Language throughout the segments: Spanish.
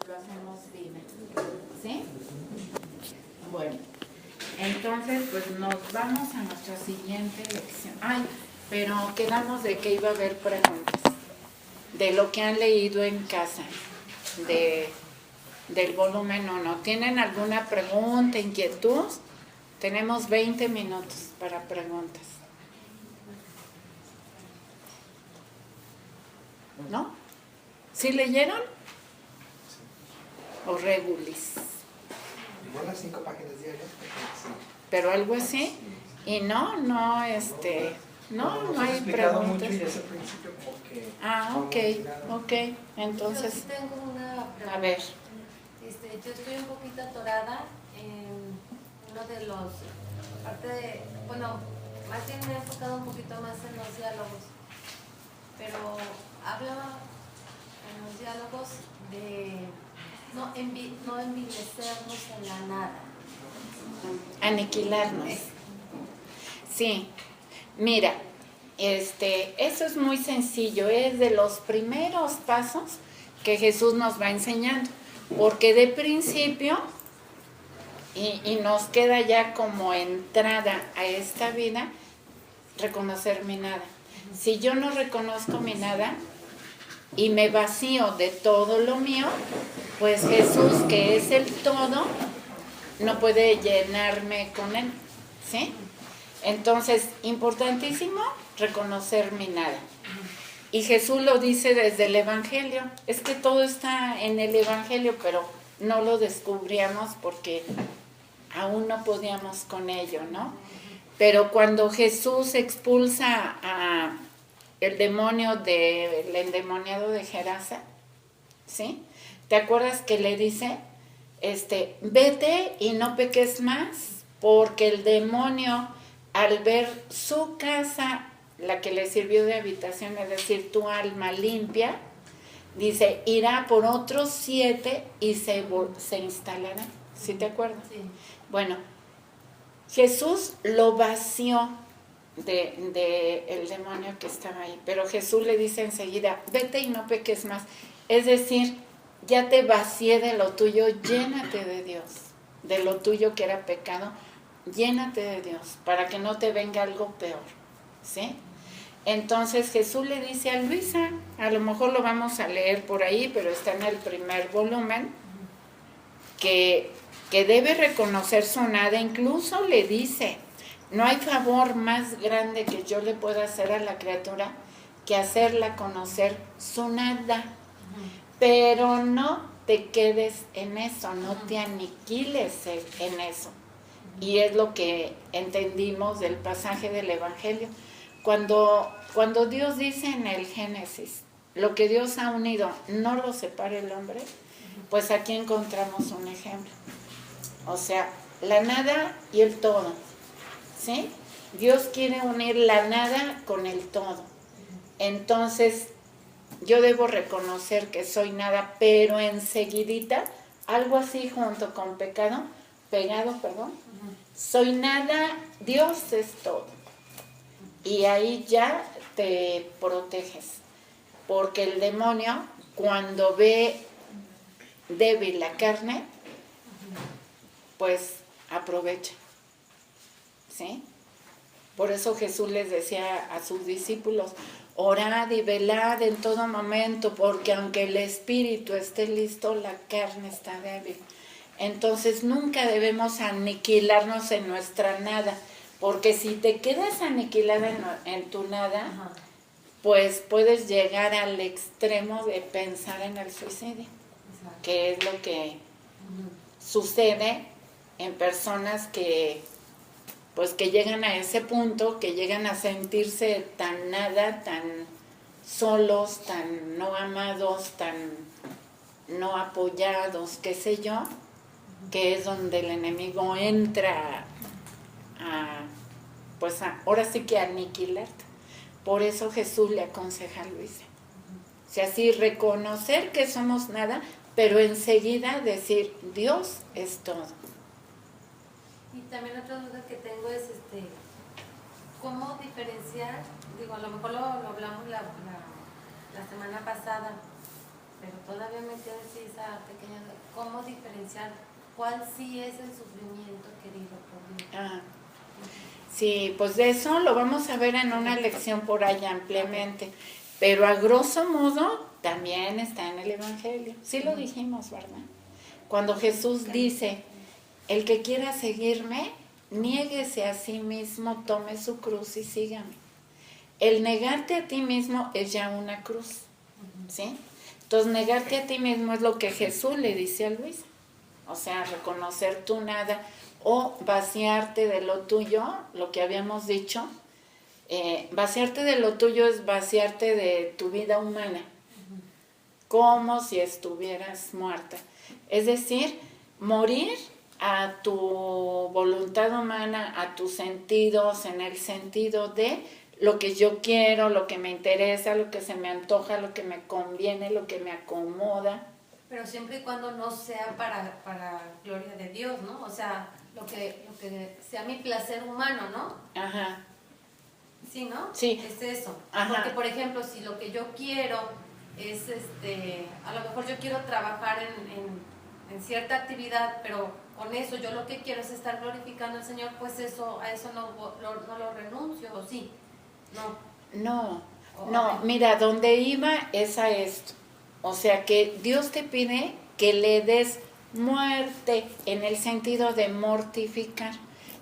lo hacemos vida. ¿Sí? Bueno, entonces pues nos vamos a nuestra siguiente lección. Ay, pero quedamos de que iba a haber preguntas de lo que han leído en casa, del volumen 1. ¿Tienen alguna pregunta, inquietud? Tenemos 20 minutos para preguntas. ¿No? ¿Sí leyeron? ¿O regulis? Igual las 5 páginas diarias. Sí. Pero algo así. Y no hay preguntas. Mucho y es al principio porque Ok. Entonces, yo sí tengo una pregunta. A ver. Yo estoy un poquito atorada en uno de los, más bien me he enfocado un poquito más en los diálogos, pero habla en los diálogos de no envilecernos en la nada. Aniquilarnos. Sí, mira, eso es muy sencillo, es de los primeros pasos que Jesús nos va enseñando, porque de principio, y nos queda ya como entrada a esta vida, reconocer mi nada. Si yo no reconozco mi nada y me vacío de todo lo mío, pues Jesús, que es el todo, no puede llenarme con él, ¿sí? Entonces, importantísimo, reconocer mi nada. Y Jesús lo dice desde el Evangelio. Es que todo está en el Evangelio, pero no lo descubríamos porque aún no podíamos con ello, ¿no? Pero cuando Jesús expulsa a el demonio del endemoniado de Gerasa, ¿sí? ¿Te acuerdas que le dice, vete y no peques más? Porque el demonio, al ver su casa, la que le sirvió de habitación, es decir, tu alma limpia, dice, irá por otros 7 y se instalará. ¿Sí te acuerdas? Sí. Bueno, Jesús lo vació de el demonio que estaba ahí, pero Jesús le dice enseguida, vete y no peques más. Es decir, ya te vacié de lo tuyo, llénate de Dios, de lo tuyo que era pecado, llénate de Dios, para que no te venga algo peor, ¿sí? Entonces Jesús le dice a Luisa, a lo mejor lo vamos a leer por ahí, pero está en el primer volumen, que debe reconocer su nada. Incluso le dice, no hay favor más grande que yo le pueda hacer a la criatura que hacerla conocer su nada. Pero no te quedes en eso, no te aniquiles en eso. Y es lo que entendimos del pasaje del Evangelio. Cuando Dios dice en el Génesis, lo que Dios ha unido, no lo separe el hombre, pues aquí encontramos un ejemplo. O sea, la nada y el todo, ¿sí? Dios quiere unir la nada con el todo. Entonces, yo debo reconocer que soy nada, pero enseguidita, algo así junto con pegado, soy nada, Dios es todo. Y ahí ya te proteges, porque el demonio, cuando ve débil la carne, pues aprovecha, ¿sí? Por eso Jesús les decía a sus discípulos, orad y velad en todo momento, porque aunque el espíritu esté listo, la carne está débil. Entonces nunca debemos aniquilarnos en nuestra nada, porque si te quedas aniquilada en tu nada, pues puedes llegar al extremo de pensar en el suicidio, que es lo que sucede en personas que llegan a ese punto, que llegan a sentirse tan nada, tan solos, tan no amados, tan no apoyados, qué sé yo, que es donde el enemigo entra ahora sí que a aniquilarte. Por eso Jesús le aconseja a Luisa. O sea, sí, reconocer que somos nada, pero enseguida decir, Dios es todo. Y también otra duda que tengo es, ¿cómo diferenciar? Digo, a lo mejor lo hablamos la semana pasada, Pero todavía me queda así esa pequeña... ¿Cómo diferenciar cuál sí es el sufrimiento querido por Dios? Ah, sí, pues de eso lo vamos a ver en una lección por ahí ampliamente. Pero a grosso modo también está en el Evangelio. Sí lo dijimos, ¿verdad? Cuando Jesús dice, el que quiera seguirme, niéguese a sí mismo, tome su cruz y sígame. El negarte a ti mismo es ya una cruz, ¿sí? Entonces, negarte a ti mismo es lo que Jesús le dice a Luis. O sea, reconocer tu nada o vaciarte de lo tuyo, lo que habíamos dicho. Vaciarte de lo tuyo es vaciarte de tu vida humana, como si estuvieras muerta. Es decir, morir a tu voluntad humana, a tus sentidos, en el sentido de lo que yo quiero, lo que me interesa, lo que se me antoja, lo que me conviene, lo que me acomoda. Pero siempre y cuando no sea para gloria de Dios, ¿no? O sea, lo que sea mi placer humano, ¿no? Ajá. Sí, ¿no? Sí. Es eso. Ajá. Porque, por ejemplo, si lo que yo quiero es, a lo mejor yo quiero trabajar en cierta actividad, pero con eso yo lo que quiero es estar glorificando al Señor, pues eso, a eso no lo renuncio, ¿o sí? No, mira, donde iba es a esto. O sea que Dios te pide que le des muerte en el sentido de mortificar.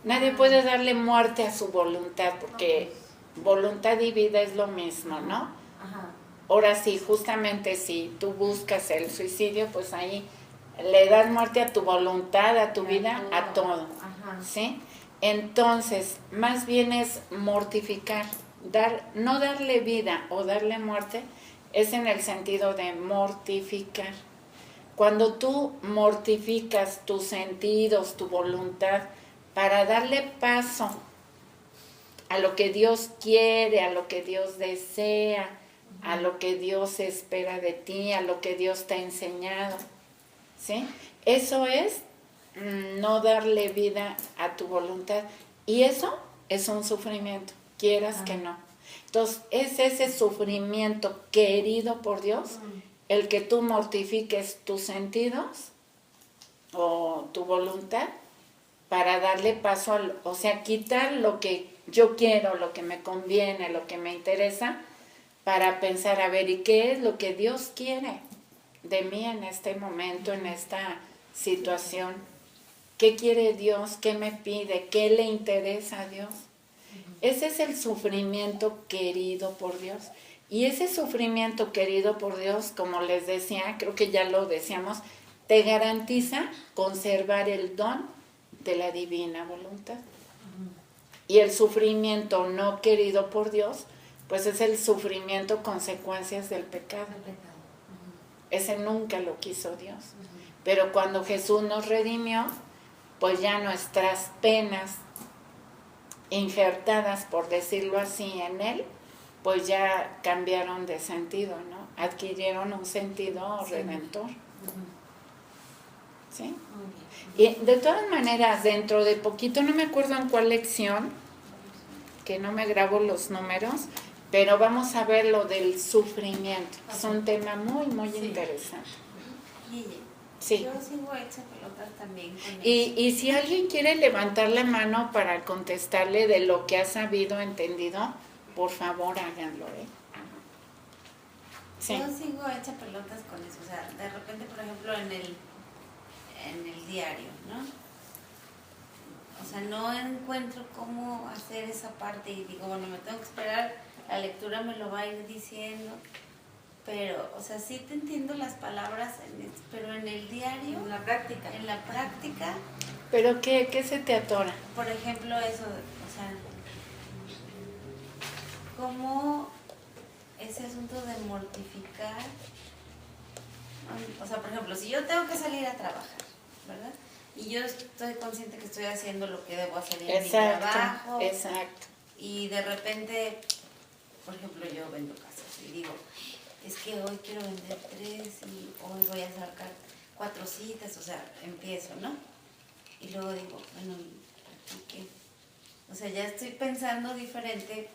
Nadie puede darle muerte a su voluntad porque voluntad y vida es lo mismo, ¿no? Ajá. Ahora sí, justamente si tú buscas el suicidio, pues ahí le das muerte a tu voluntad, a tu vida, a todo. Ajá. ¿Sí? Entonces, más bien es mortificar. No darle vida o darle muerte es en el sentido de mortificar. Cuando tú mortificas tus sentidos, tu voluntad, para darle paso a lo que Dios quiere, a lo que Dios desea, a lo que Dios espera de ti, a lo que Dios te ha enseñado, ¿sí? Eso es no darle vida a tu voluntad. Y eso es un sufrimiento, quieras que no. Entonces, es ese sufrimiento querido por Dios, el que tú mortifiques tus sentidos o tu voluntad para darle paso, o sea, quitar lo que yo quiero, lo que me conviene, lo que me interesa, para pensar, a ver, ¿y qué es lo que Dios quiere de mí en este momento, en esta situación? ¿Qué quiere Dios? ¿Qué me pide? ¿Qué le interesa a Dios? Ese es el sufrimiento querido por Dios. Y ese sufrimiento querido por Dios, como les decía, creo que ya lo decíamos, te garantiza conservar el don de la divina voluntad. Y el sufrimiento no querido por Dios, pues es el sufrimiento consecuencias del pecado. Ese nunca lo quiso Dios. Pero cuando Jesús nos redimió, pues ya nuestras penas injertadas, por decirlo así, en Él, pues ya cambiaron de sentido, ¿no? Adquirieron un sentido redentor. ¿Sí? Y de todas maneras, dentro de poquito, no me acuerdo en cuál lección, que no me grabo los números, pero vamos a ver lo del sufrimiento. Es un tema muy, muy interesante. Sí. Yo sigo hecha pelotas también con eso. Y si alguien quiere levantar la mano para contestarle de lo que ha sabido, entendido, por favor háganlo, ¿eh? Sí. Yo sigo hecha pelotas con eso. O sea, de repente, por ejemplo, en el diario, ¿no? O sea, no encuentro cómo hacer esa parte y digo, bueno, me tengo que esperar, la lectura me lo va a ir diciendo. Pero, o sea, sí te entiendo las palabras, pero en el diario... En la práctica. En la práctica... ¿Pero qué se te atora? Por ejemplo, eso, o sea... ¿Cómo ese asunto de mortificar? O sea, por ejemplo, si yo tengo que salir a trabajar, ¿verdad? Y yo estoy consciente que estoy haciendo lo que debo hacer en mi trabajo. Exacto. Y de repente, por ejemplo, yo vendo casas y digo... Es que hoy quiero vender 3 y hoy voy a sacar 4 citas, o sea, empiezo, ¿no? Y luego digo, bueno, ¿aquí qué? O sea, ya estoy pensando diferente,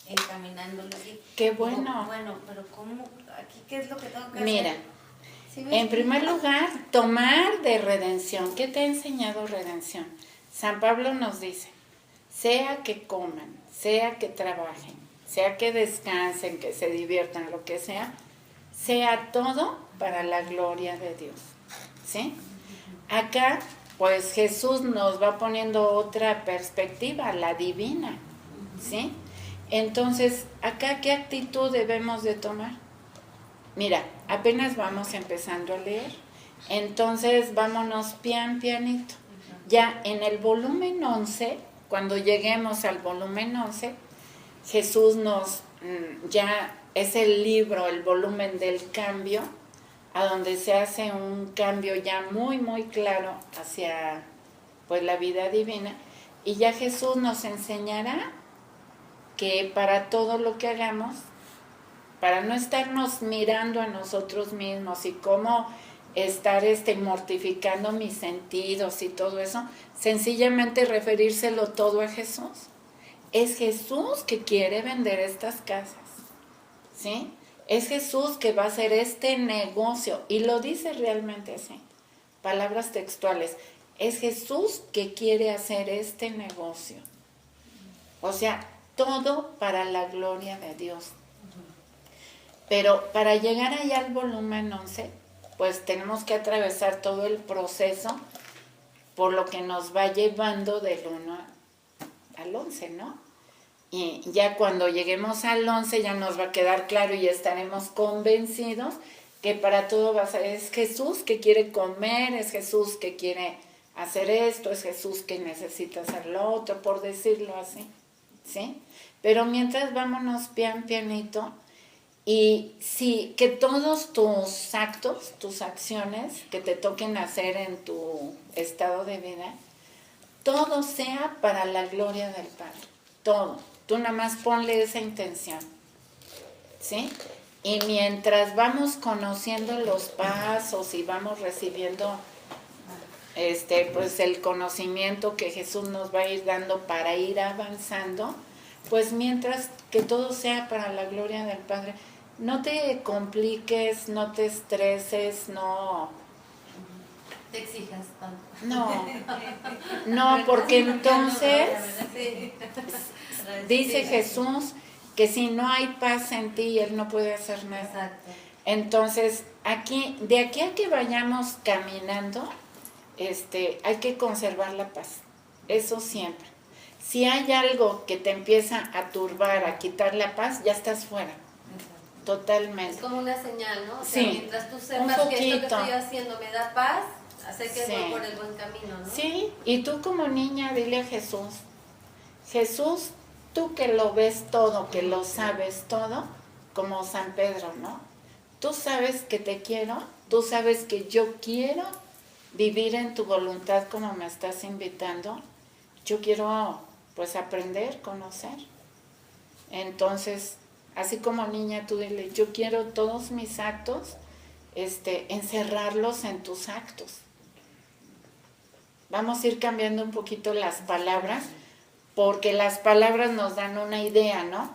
encaminándolo así. ¡Qué bueno! Digo, bueno, pero ¿cómo? ¿Aquí qué es lo que tengo que hacer? Mira, Sí, ¿ves? En primer lugar, tomar de redención. ¿Qué te ha enseñado redención? San Pablo nos dice, sea que coman, sea que trabajen, sea que descansen, que se diviertan, lo que sea todo para la gloria de Dios. ¿Sí? Acá, pues Jesús nos va poniendo otra perspectiva, la divina. ¿Sí? Entonces, acá, ¿qué actitud debemos de tomar? Mira, apenas vamos empezando a leer, entonces vámonos pianito. Ya en el volumen 11, cuando lleguemos al volumen 11, Jesús nos, ya es el libro, el volumen del cambio, a donde se hace un cambio ya muy claro hacia pues la vida divina, y ya Jesús nos enseñará que para todo lo que hagamos, para no estarnos mirando a nosotros mismos y cómo estar mortificando mis sentidos y todo eso, sencillamente referírselo todo a Jesús. Es Jesús que quiere vender estas casas, ¿sí? Es Jesús que va a hacer este negocio, y lo dice realmente así, palabras textuales. Es Jesús que quiere hacer este negocio. O sea, todo para la gloria de Dios. Pero para llegar allá al volumen 11, pues tenemos que atravesar todo el proceso por lo que nos va llevando del 1 al 11, ¿no? Y ya cuando lleguemos al 11 ya nos va a quedar claro y estaremos convencidos que para todo va a ser, es Jesús que quiere comer, es Jesús que quiere hacer esto, es Jesús que necesita hacer lo otro, por decirlo así, ¿sí? Pero mientras vámonos pianito, y sí, que todos tus actos, tus acciones que te toquen hacer en tu estado de vida, todo sea para la gloria del Padre, todo. Tú nada más ponle esa intención, ¿sí? Y mientras vamos conociendo los pasos y vamos recibiendo pues el conocimiento que Jesús nos va a ir dando para ir avanzando, pues mientras que todo sea para la gloria del Padre. No te compliques, no te estreses, no te exijas tanto. No, porque entonces dice Sí. Jesús que si no hay paz en ti, Él no puede hacer nada. Exacto. Entonces, de aquí a que vayamos caminando, hay que conservar la paz. Eso siempre. Si hay algo que te empieza a turbar, a quitar la paz, ya estás fuera. Totalmente. Es como una señal, ¿no? O sea, Sí, mientras tú sepas que esto que estoy haciendo me da paz, sé que sí, voy por el buen camino, ¿no? Sí, y tú como niña dile a Jesús, Jesús, tú que lo ves todo, que lo sabes todo, como San Pedro, ¿no? Tú sabes que te quiero, tú sabes que yo quiero vivir en tu voluntad como me estás invitando. Yo quiero, pues, aprender, conocer. Entonces, así como niña, tú dile, yo quiero todos mis actos, encerrarlos en tus actos. Vamos a ir cambiando un poquito las palabras, porque las palabras nos dan una idea, ¿no?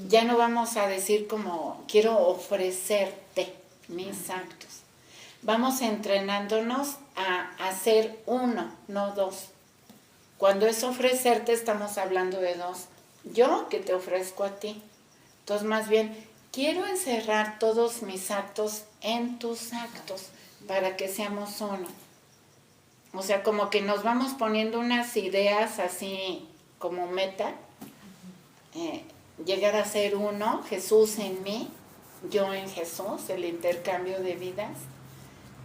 Ya no vamos a decir como, quiero ofrecerte mis actos. Vamos entrenándonos a hacer uno, no dos. Cuando es ofrecerte, estamos hablando de dos. Yo que te ofrezco a ti. Entonces, más bien, quiero encerrar todos mis actos en tus actos para que seamos uno. O sea, como que nos vamos poniendo unas ideas así como meta. Llegar a ser uno, Jesús en mí, yo en Jesús, el intercambio de vidas.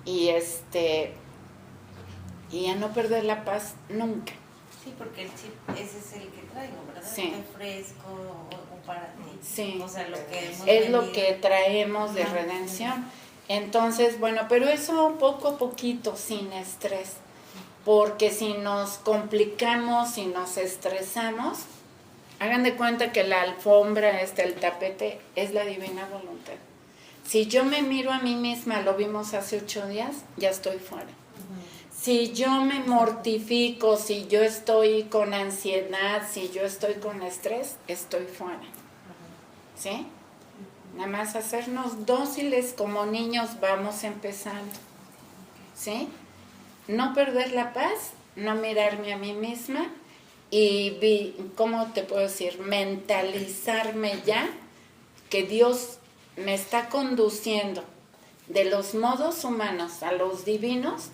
Y a no perder la paz nunca. Sí, porque el chip ese es el que traigo, ¿verdad? Sí. Te ofrezco o para ti. Sí. O sea, lo que hemos Es lo venido. que traemos de redención. Entonces, bueno, pero eso poco a poquito, sin estrés. Porque si nos complicamos, si nos estresamos, hagan de cuenta que la alfombra, el tapete, es la divina voluntad. Si yo me miro a mí misma, lo vimos hace 8 días, ya estoy fuera. Si yo me mortifico, si yo estoy con ansiedad, si yo estoy con estrés, estoy fuera. ¿Sí? Nada más hacernos dóciles como niños vamos empezando. ¿Sí? No perder la paz, no mirarme a mí misma y, ¿cómo te puedo decir? Mentalizarme ya que Dios me está conduciendo de los modos humanos a los divinos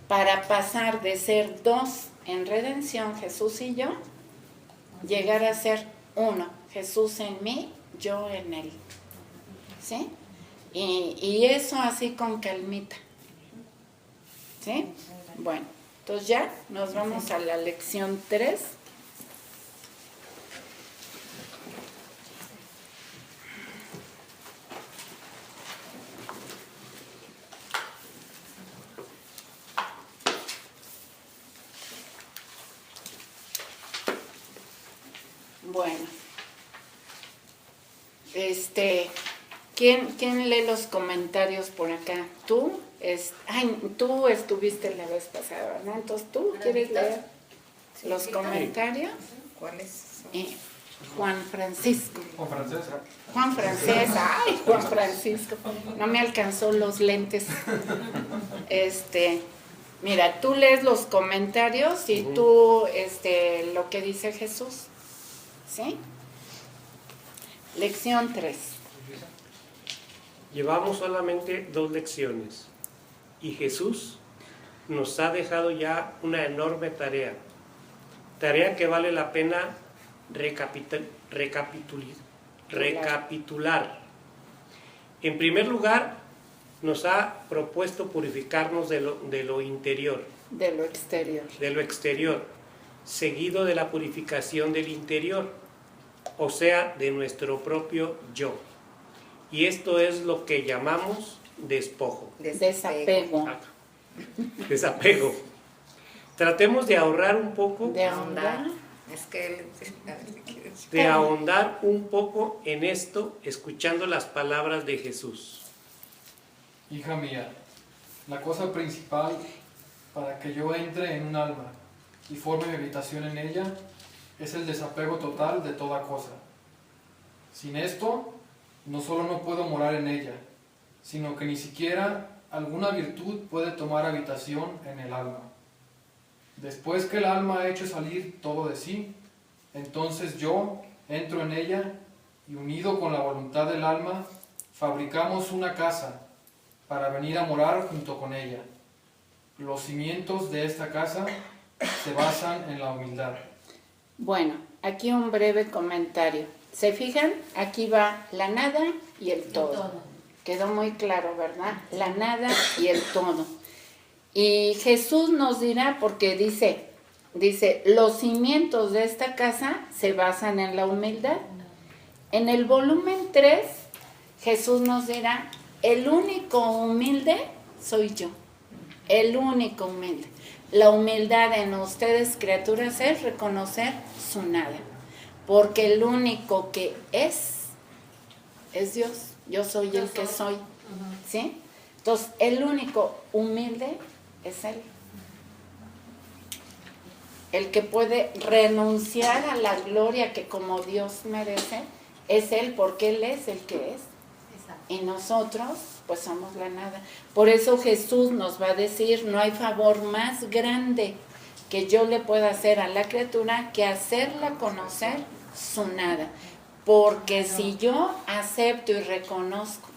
para pasar de ser dos en redención, Jesús y yo, llegar a ser uno, Jesús en mí, yo en él. ¿Sí? Y eso así con calmita. ¿Sí? Bueno, entonces ya nos vamos a la lección 3. Bueno, ¿quién lee los comentarios por acá? ¿Tú? Tú estuviste la vez pasada, ¿verdad? Entonces, ¿tú quieres leer los comentarios? ¿Cuáles son? Juan Francisco. Con francesa. Juan Francés, ay, Juan Francisco. No me alcanzó los lentes. Mira, tú lees los comentarios y tú, lo que dice Jesús. ¿Sí? Lección 3. Llevamos solamente 2 lecciones y Jesús nos ha dejado ya una enorme tarea que vale la pena recapitular. En primer lugar, nos ha propuesto purificarnos de lo interior, De lo exterior. seguido de la purificación del interior, o sea, de nuestro propio yo. Y esto es lo que llamamos despojo. Desapego. Desapego. Tratemos de ahorrar un poco, De ahondar. Es que de ahondar un poco en esto, escuchando las palabras de Jesús. Hija mía, la cosa principal para que yo entre en un alma y forme mi habitación en ella es el desapego total de toda cosa. Sin esto, no solo no puedo morar en ella, sino que ni siquiera alguna virtud puede tomar habitación en el alma. Después que el alma ha hecho salir todo de sí, entonces yo entro en ella y unido con la voluntad del alma, fabricamos una casa para venir a morar junto con ella. Los cimientos de esta casa se basan en la humildad. Bueno, aquí un breve comentario. ¿Se fijan? Aquí va la nada y el todo. Quedó muy claro, ¿verdad? La nada y el todo. Y Jesús nos dirá, porque dice, los cimientos de esta casa se basan en la humildad. En el volumen 3, Jesús nos dirá, el único humilde soy yo. El único humilde. La humildad en ustedes, criaturas, es reconocer su nada. Porque el único que es Dios. Yo soy el que soy. ¿Sí? Entonces, el único humilde es Él. El que puede renunciar a la gloria que como Dios merece es Él, porque Él es el que es. Y nosotros, pues somos la nada. Por eso Jesús nos va a decir, no hay favor más grande que yo le pueda hacer a la criatura que hacerla conocer su nada. Porque si yo acepto y reconozco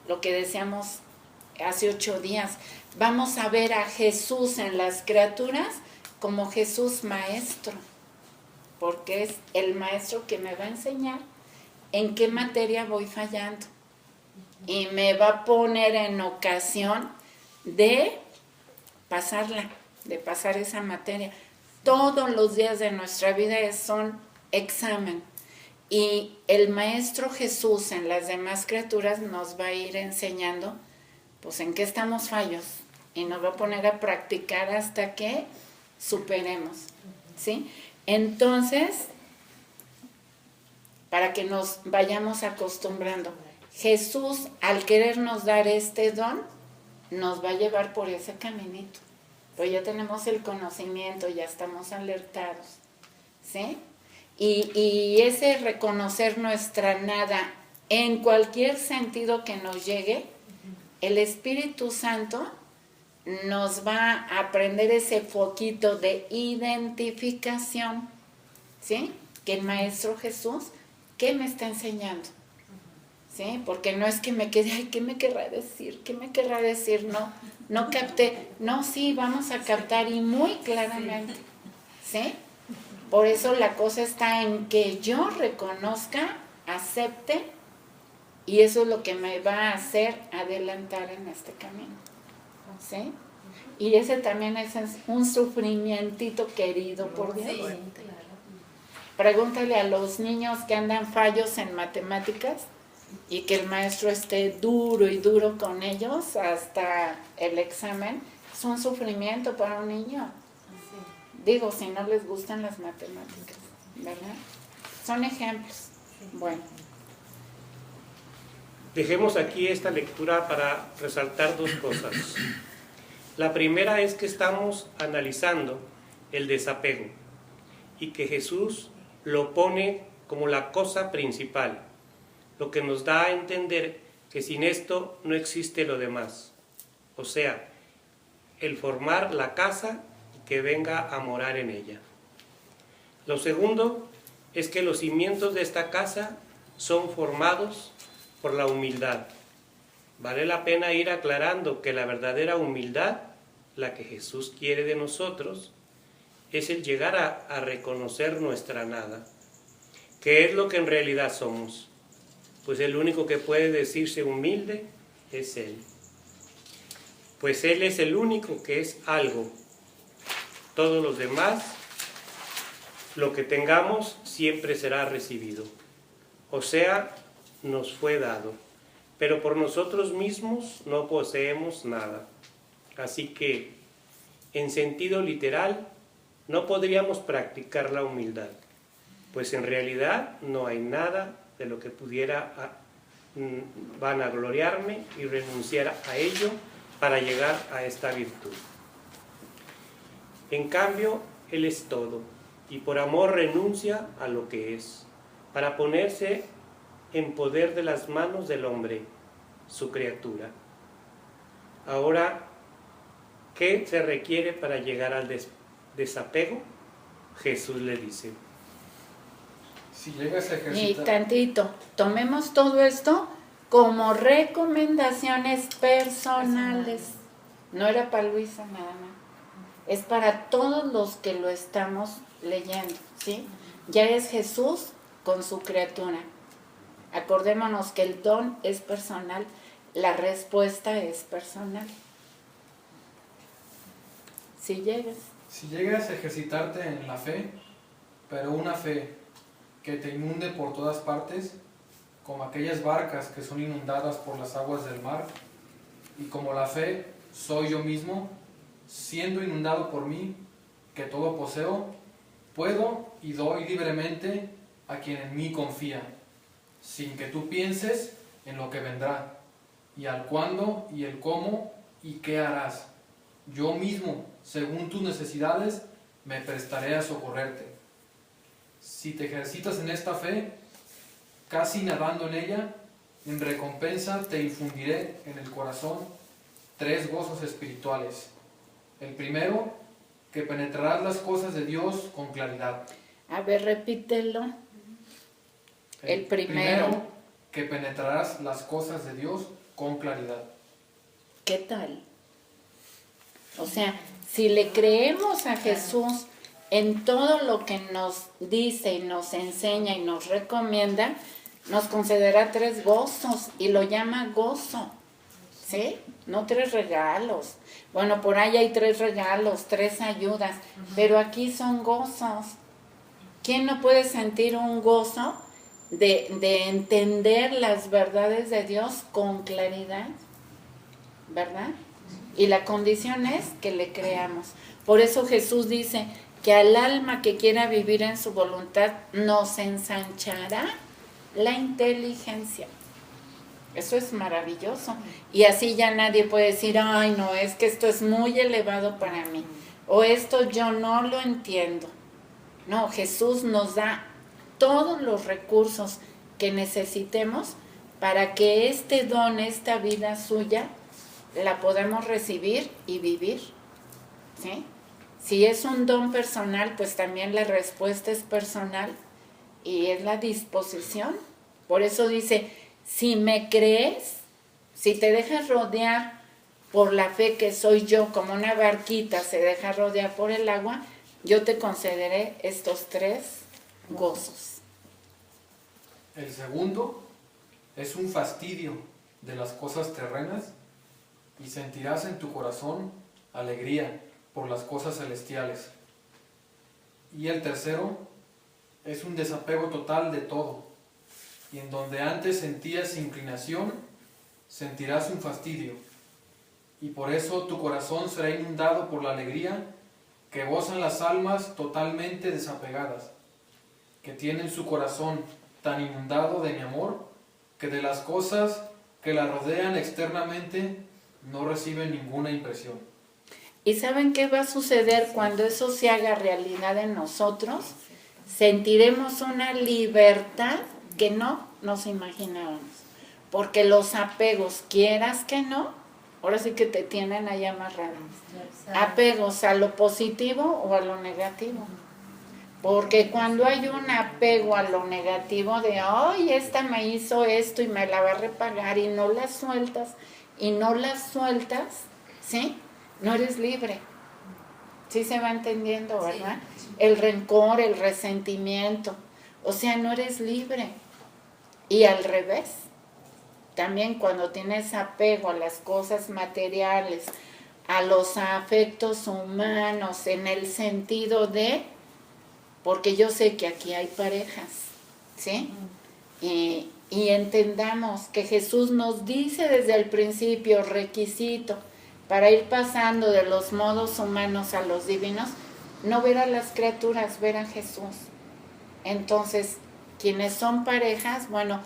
lo que decíamos hace 8 días, vamos a ver a Jesús en las criaturas como Jesús maestro, porque es el maestro que me va a enseñar en qué materia voy fallando y me va a poner en ocasión de pasarla, de pasar esa materia. Todos los días de nuestra vida son examen. Y el Maestro Jesús en las demás criaturas nos va a ir enseñando, pues, en qué estamos fallos. Y nos va a poner a practicar hasta que superemos, ¿sí? Entonces, para que nos vayamos acostumbrando, Jesús, al querernos dar este don, nos va a llevar por ese caminito. Pero ya tenemos el conocimiento, ya estamos alertados, ¿sí? Y ese reconocer nuestra nada en cualquier sentido que nos llegue, el Espíritu Santo nos va a prender ese foquito de identificación, ¿sí? Que el Maestro Jesús, ¿qué me está enseñando? ¿Sí? Porque no es que me quede, ay, ¿qué me querrá decir? ¿Qué me querrá decir? No capté. No, sí, vamos a captar y muy claramente, ¿sí? Por eso la cosa está en que yo reconozca, acepte, y eso es lo que me va a hacer adelantar en este camino, ¿sí? Y ese también es un sufrimientito querido por Dios. Sí, claro. Pregúntale a los niños que andan fallos en matemáticas y que el maestro esté duro y duro con ellos hasta el examen. Es un sufrimiento para un niño. Digo, si no les gustan las matemáticas, ¿verdad? Son ejemplos. Bueno. Dejemos aquí esta lectura para resaltar dos cosas. La primera es que estamos analizando el desapego y que Jesús lo pone como la cosa principal, lo que nos da a entender que sin esto no existe lo demás. O sea, el formar la casa y que venga a morar en ella. Lo segundo es que los cimientos de esta casa son formados por la humildad. Vale la pena ir aclarando que la verdadera humildad, la que Jesús quiere de nosotros, es el llegar a reconocer nuestra nada. ¿Qué es lo que en realidad somos? Pues el único que puede decirse humilde es Él. Pues Él es el único que es algo. Todos los demás, lo que tengamos, siempre será recibido. O sea, nos fue dado. Pero por nosotros mismos no poseemos nada. Así que, en sentido literal, no podríamos practicar la humildad, pues en realidad no hay nada de lo que pudiera vanagloriarme y renunciar a ello para llegar a esta virtud. En cambio, Él es todo, y por amor renuncia a lo que es, para ponerse en poder de las manos del hombre, su criatura. Ahora, ¿qué se requiere para llegar al desapego? Jesús le dice. Si llegas a Y ejercitar... tantito, tomemos todo esto como recomendaciones personales. No era para Luisa nada más. Es para todos los que lo estamos leyendo, ¿sí? Ya es Jesús con su criatura. Acordémonos que el don es personal, la respuesta es personal. Si llegas a ejercitarte en la fe, pero una fe que te inunde por todas partes, como aquellas barcas que son inundadas por las aguas del mar, y como la fe soy yo mismo, siendo inundado por mí, que todo poseo, puedo y doy libremente a quien en mí confía, sin que tú pienses en lo que vendrá, y al cuándo y el cómo y qué harás. Yo mismo, según tus necesidades, me prestaré a socorrerte. Si te ejercitas en esta fe, casi nadando en ella, en recompensa te infundiré en el corazón 3 gozos espirituales. El primero, que penetrarás las cosas de Dios con claridad. A ver, repítelo. El primero, que penetrarás las cosas de Dios con claridad. ¿Qué tal? O sea, si le creemos a Jesús en todo lo que nos dice y nos enseña y nos recomienda, nos concederá 3 gozos y lo llama gozo, ¿sí? No 3 regalos. Bueno, por ahí hay 3 regalos, 3 ayudas, pero aquí son gozos. ¿Quién no puede sentir un gozo de entender las verdades de Dios con claridad? ¿Verdad? Y la condición es que le creamos. Por eso Jesús dice que al alma que quiera vivir en su voluntad nos ensanchará la inteligencia. Eso es maravilloso. Y así ya nadie puede decir, ay no, es que esto es muy elevado para mí. O esto yo no lo entiendo. No, Jesús nos da todos los recursos que necesitemos para que este don, esta vida suya, la podamos recibir y vivir, ¿sí? Si es un don personal, pues también la respuesta es personal y es la disposición. Por eso dice, si me crees, si te dejas rodear por la fe que soy yo, como una barquita se deja rodear por el agua, yo te concederé estos 3 gozos. El segundo es un fastidio de las cosas terrenas y sentirás en tu corazón alegría por las cosas celestiales. Y el tercero es un desapego total de todo, y en donde antes sentías inclinación, sentirás un fastidio, y por eso tu corazón será inundado por la alegría que gozan las almas totalmente desapegadas, que tienen su corazón tan inundado de mi amor, que de las cosas que la rodean externamente no reciben ninguna impresión. ¿Y saben qué va a suceder cuando eso se haga realidad en nosotros? Sentiremos una libertad que no nos imaginábamos. Porque los apegos, quieras que no, ahora sí que te tienen ahí amarrados. Apegos a lo positivo o a lo negativo. Porque cuando hay un apego a lo negativo de, ay, esta me hizo esto y me la va a repagar y no la sueltas, ¿sí? No eres libre. ¿Sí se va entendiendo, verdad? Sí. El rencor, el resentimiento, o sea, no eres libre. Y al revés, también cuando tienes apego a las cosas materiales, a los afectos humanos, en el sentido de, porque yo sé que aquí hay parejas, ¿sí? Y entendamos que Jesús nos dice desde el principio, requisito, para ir pasando de los modos humanos a los divinos, no ver a las criaturas, ver a Jesús. Entonces, quienes son parejas, bueno,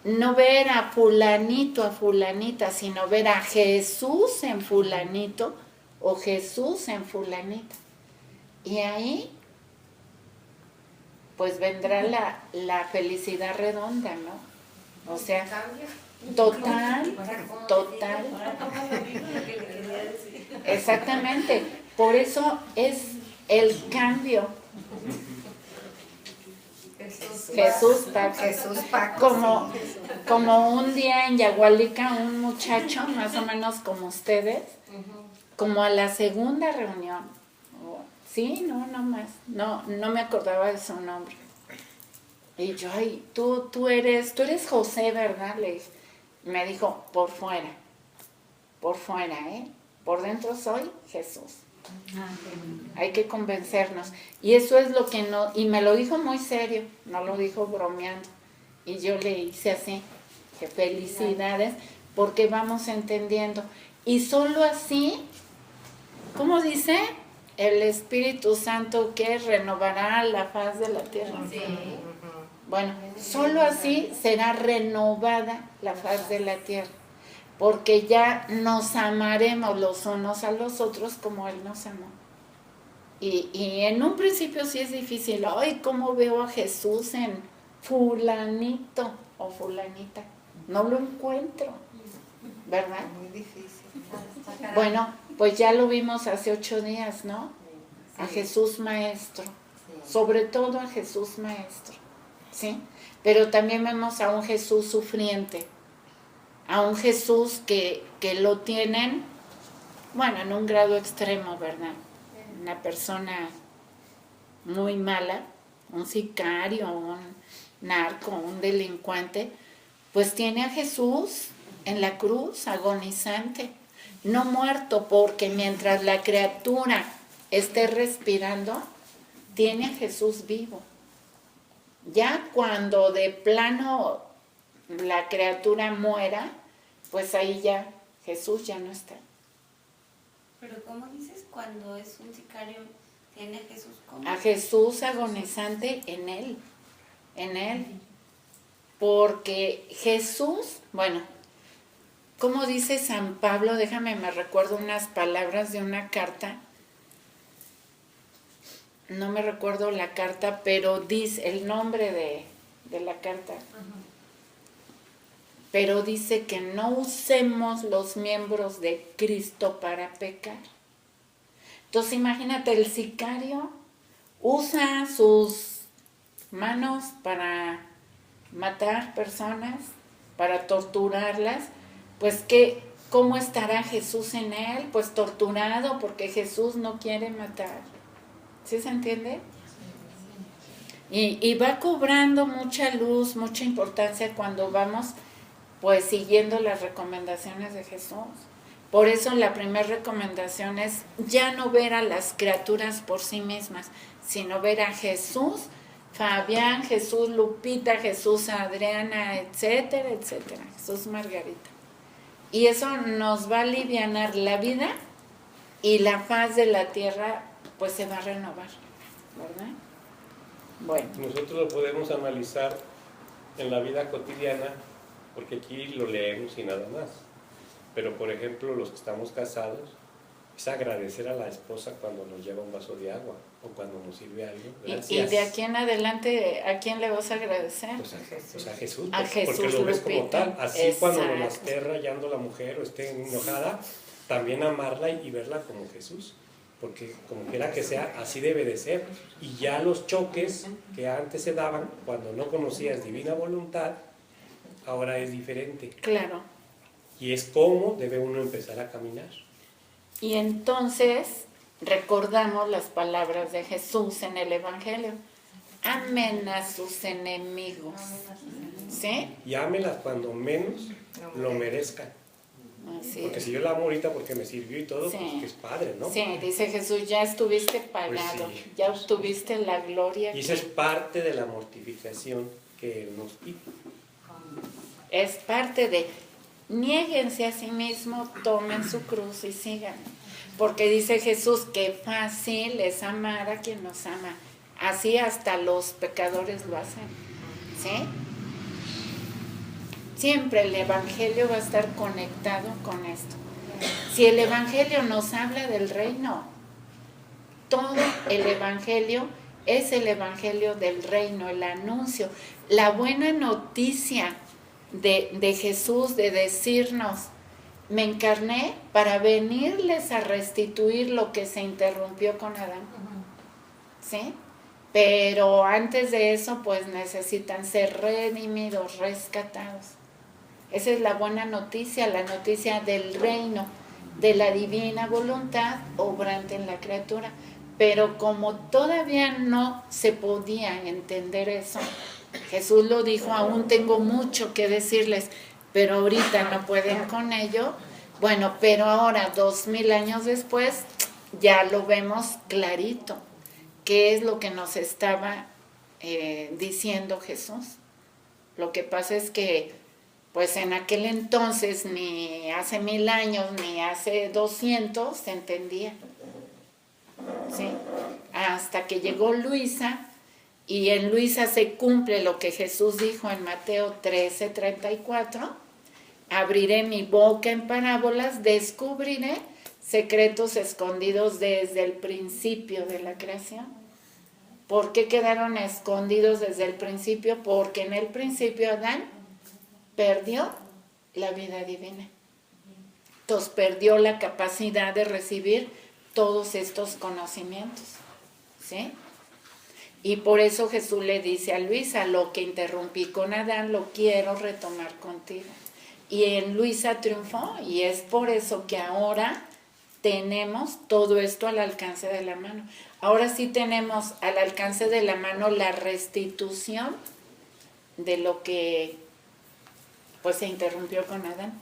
no ver a fulanito, a fulanita, sino ver a Jesús en fulanito o Jesús en fulanita. Y ahí, pues vendrá la felicidad redonda, ¿no? O sea, total. Exactamente. Por eso es el cambio. Jesús Paco. Como un día en Yagualica, un muchacho, más o menos como ustedes, como a la segunda reunión. Sí, no más. No me acordaba de su nombre. Y yo, ay, tú eres José, ¿verdad? Le dije. Me dijo, por fuera, ¿eh? Por dentro soy Jesús. Hay que convencernos. Y eso es lo que no, y me lo dijo muy serio, no lo dijo bromeando. Y yo le hice así, que felicidades, porque vamos entendiendo. Y solo así, ¿cómo dice? El Espíritu Santo que renovará la faz de la tierra. Sí. Bueno, solo así será renovada la faz de la tierra, porque ya nos amaremos los unos a los otros como Él nos amó. Y en un principio sí es difícil, ay, ¿cómo veo a Jesús en fulanito o fulanita? No lo encuentro, ¿verdad? Muy difícil. Bueno, pues ya lo vimos hace 8 días, ¿no? A Jesús Maestro, sobre todo a Jesús Maestro. ¿Sí? Pero también vemos a un Jesús sufriente, a un Jesús que lo tienen, bueno, en un grado extremo, ¿verdad? Una persona muy mala, un sicario, un narco, un delincuente, pues tiene a Jesús en la cruz, agonizante, no muerto, porque mientras la criatura esté respirando, tiene a Jesús vivo. Ya cuando de plano la criatura muera, pues ahí ya Jesús ya no está. Pero ¿cómo dices cuando es un sicario tiene a Jesús como? A Jesús agonizante en él. Porque Jesús, bueno, ¿cómo dice San Pablo? Déjame, me recuerdo unas palabras de una carta. No me recuerdo la carta, pero dice el nombre de la carta. pero dice que no usemos los miembros de Cristo para pecar. Entonces imagínate, el sicario usa sus manos para matar personas, para torturarlas, pues ¿cómo estará Jesús en él? Pues torturado, porque Jesús no quiere matar. ¿Sí se entiende? Y va cobrando mucha luz, mucha importancia cuando vamos pues siguiendo las recomendaciones de Jesús. Por eso la primera recomendación es ya no ver a las criaturas por sí mismas, sino ver a Jesús, Fabián, Jesús Lupita, Jesús Adriana, etcétera, etcétera, Jesús Margarita. Y eso nos va a alivianar la vida y la faz de la tierra pues se va a renovar, ¿verdad? Bueno. Nosotros lo podemos analizar en la vida cotidiana, porque aquí lo leemos y nada más. Pero, por ejemplo, los que estamos casados, es agradecer a la esposa cuando nos lleva un vaso de agua o cuando nos sirve algo. Gracias. Y de aquí en adelante, ¿a quién le vas a agradecer? Pues a Jesús, A Jesús, porque lo ves como Lupita. tal. Así Exacto. cuando nos la esté rayando la mujer o esté enojada, también amarla y verla como Jesús. Porque como quiera que sea, así debe de ser. Y ya los choques que antes se daban cuando no conocías divina voluntad, ahora es diferente. Claro. Y es como debe uno empezar a caminar. Y entonces recordamos las palabras de Jesús en el Evangelio. Amen a sus enemigos. ¿Sí? Y ámelas cuando menos lo merezcan. Así Porque es. si yo la amo ahorita porque me sirvió y todo, Sí. pues que es padre, ¿no? Sí, dice Jesús, ya estuviste pagado, Pues sí. ya obtuviste la gloria. Y esa es parte de la mortificación que Él nos pide. Es parte de, niéguense a sí mismo, tomen su cruz y sigan. Porque dice Jesús que fácil es amar a quien nos ama. Así hasta los pecadores lo hacen. ¿Sí? Siempre el Evangelio va a estar conectado con esto. Si el Evangelio nos habla del reino, todo el Evangelio es el Evangelio del reino, el anuncio, la buena noticia de Jesús, de decirnos, me encarné para venirles a restituir lo que se interrumpió con Adán. ¿Sí? Pero antes de eso, pues necesitan ser redimidos, rescatados. Esa es la buena noticia, la noticia del reino, de la divina voluntad obrante en la criatura. Pero como todavía no se podía entender eso, Jesús lo dijo, aún tengo mucho que decirles, pero ahorita no pueden con ello. Bueno, pero ahora, 2000 años después, ya lo vemos clarito. ¿Qué es lo que nos estaba diciendo Jesús? Lo que pasa es que, pues en aquel entonces, ni hace 1000 años, ni hace 200, se entendía. ¿Sí? Hasta que llegó Luisa, y en Luisa se cumple lo que Jesús dijo en Mateo 13:34, abriré mi boca en parábolas, descubriré secretos escondidos desde el principio de la creación. ¿Por qué quedaron escondidos desde el principio? Porque en el principio Adán perdió la vida divina. Entonces perdió la capacidad de recibir todos estos conocimientos. ¿Sí? Y por eso Jesús le dice a Luisa, lo que interrumpí con Adán lo quiero retomar contigo. Y en Luisa triunfó, y es por eso que ahora tenemos todo esto al alcance de la mano. Ahora sí tenemos al alcance de la mano la restitución de lo que pues se interrumpió con Adán,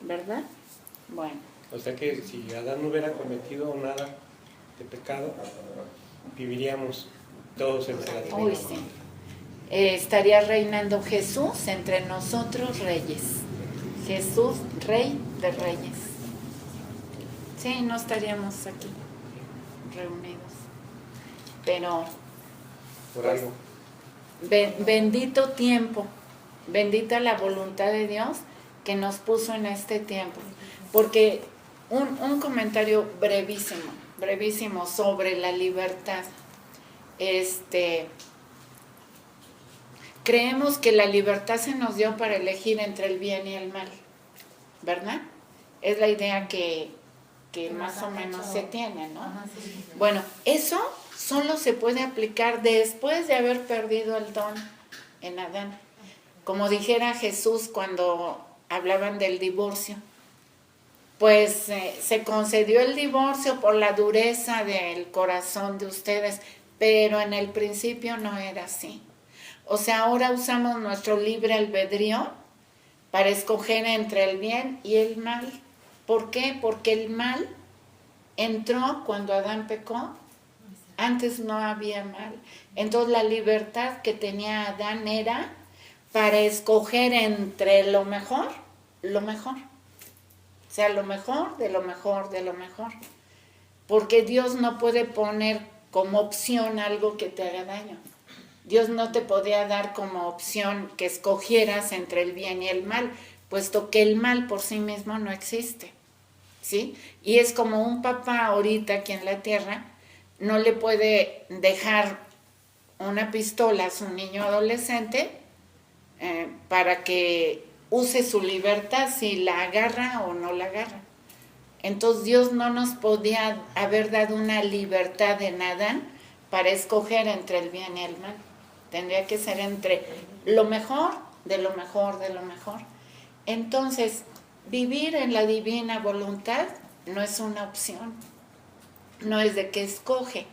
¿verdad? Bueno. O sea que si Adán no hubiera cometido nada de pecado, viviríamos todos en la vida. Uy, sí. Estaría reinando Jesús entre nosotros reyes. Jesús, Rey de Reyes. Sí, no estaríamos aquí reunidos. Pero Por pues, algo. Bendito tiempo, bendita la voluntad de Dios que nos puso en este tiempo. Porque un comentario brevísimo sobre la libertad. creemos que la libertad se nos dio para elegir entre el bien y el mal, ¿verdad? Es la idea que más o menos se tiene, ¿no? Bueno, eso solo se puede aplicar después de haber perdido el don en Adán. Como dijera Jesús cuando hablaban del divorcio, pues se concedió el divorcio por la dureza del corazón de ustedes, pero en el principio no era así. O sea, ahora usamos nuestro libre albedrío para escoger entre el bien y el mal. ¿Por qué? Porque el mal entró cuando Adán pecó. Antes no había mal. Entonces la libertad que tenía Adán era para escoger entre lo mejor. O sea, lo mejor de lo mejor de lo mejor. Porque Dios no puede poner como opción algo que te haga daño. Dios no te podía dar como opción que escogieras entre el bien y el mal, puesto que el mal por sí mismo no existe, ¿sí? Y es como un papá ahorita aquí en la tierra, no le puede dejar una pistola a su niño adolescente para que use su libertad, si la agarra o no la agarra. Entonces Dios no nos podía haber dado una libertad en Adán para escoger entre el bien y el mal. Tendría que ser entre lo mejor de lo mejor de lo mejor. Entonces, vivir en la divina voluntad no es una opción, no es de que escoge.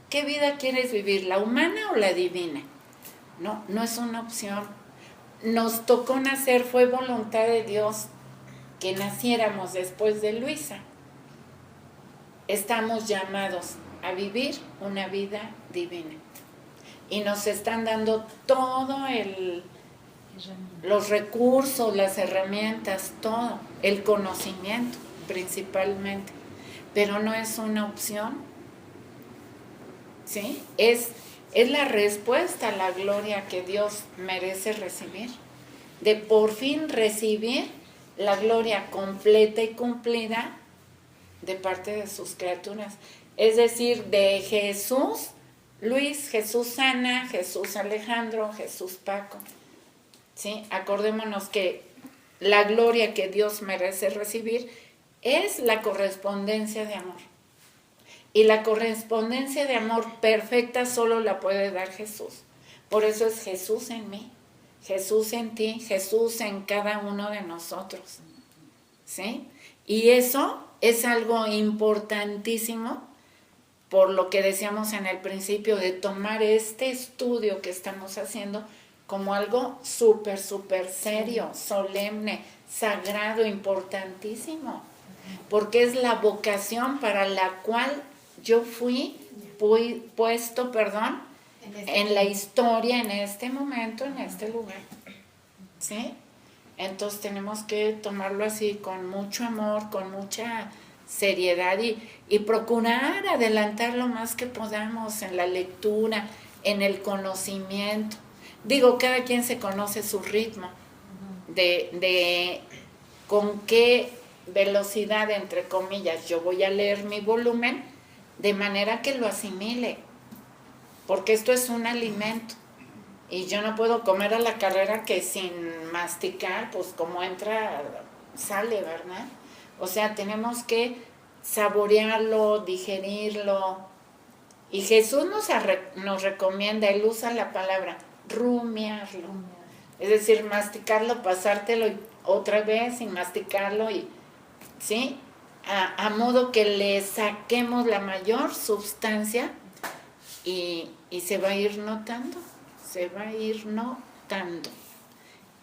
¿Qué vida quieres vivir, la humana o la divina? No, no es una opción. Nos tocó nacer, fue voluntad de Dios que naciéramos después de Luisa. Estamos llamados a vivir una vida divina. Y nos están dando todo los recursos, las herramientas, todo, el conocimiento principalmente. Pero no es una opción, ¿sí? Es la respuesta a la gloria que Dios merece recibir. De por fin recibir la gloria completa y cumplida de parte de sus criaturas. Es decir, de Jesús Luis, Jesús Ana, Jesús Alejandro, Jesús Paco. ¿Sí? Acordémonos que la gloria que Dios merece recibir es la correspondencia de amor. Y la correspondencia de amor perfecta solo la puede dar Jesús. Por eso es Jesús en mí, Jesús en ti, Jesús en cada uno de nosotros. ¿Sí? Y eso es algo importantísimo, por lo que decíamos en el principio, de tomar este estudio que estamos haciendo como algo súper, súper serio, solemne, sagrado, importantísimo, porque es la vocación para la cual yo fui puesto, en la historia, en este momento, en este lugar. ¿Sí? Entonces tenemos que tomarlo así, con mucho amor, con mucha seriedad y procurar adelantar lo más que podamos en la lectura, en el conocimiento. Digo, cada quien se conoce su ritmo, de con qué velocidad, entre comillas, yo voy a leer mi volumen, de manera que lo asimile, porque esto es un alimento, y yo no puedo comer a la carrera que sin masticar, pues como entra, sale, ¿verdad? O sea, tenemos que saborearlo, digerirlo. Y Jesús nos recomienda, Él usa la palabra rumiarlo. Es decir, masticarlo, pasártelo otra vez y masticarlo, ¿sí? A modo que le saquemos la mayor sustancia y se va a ir notando,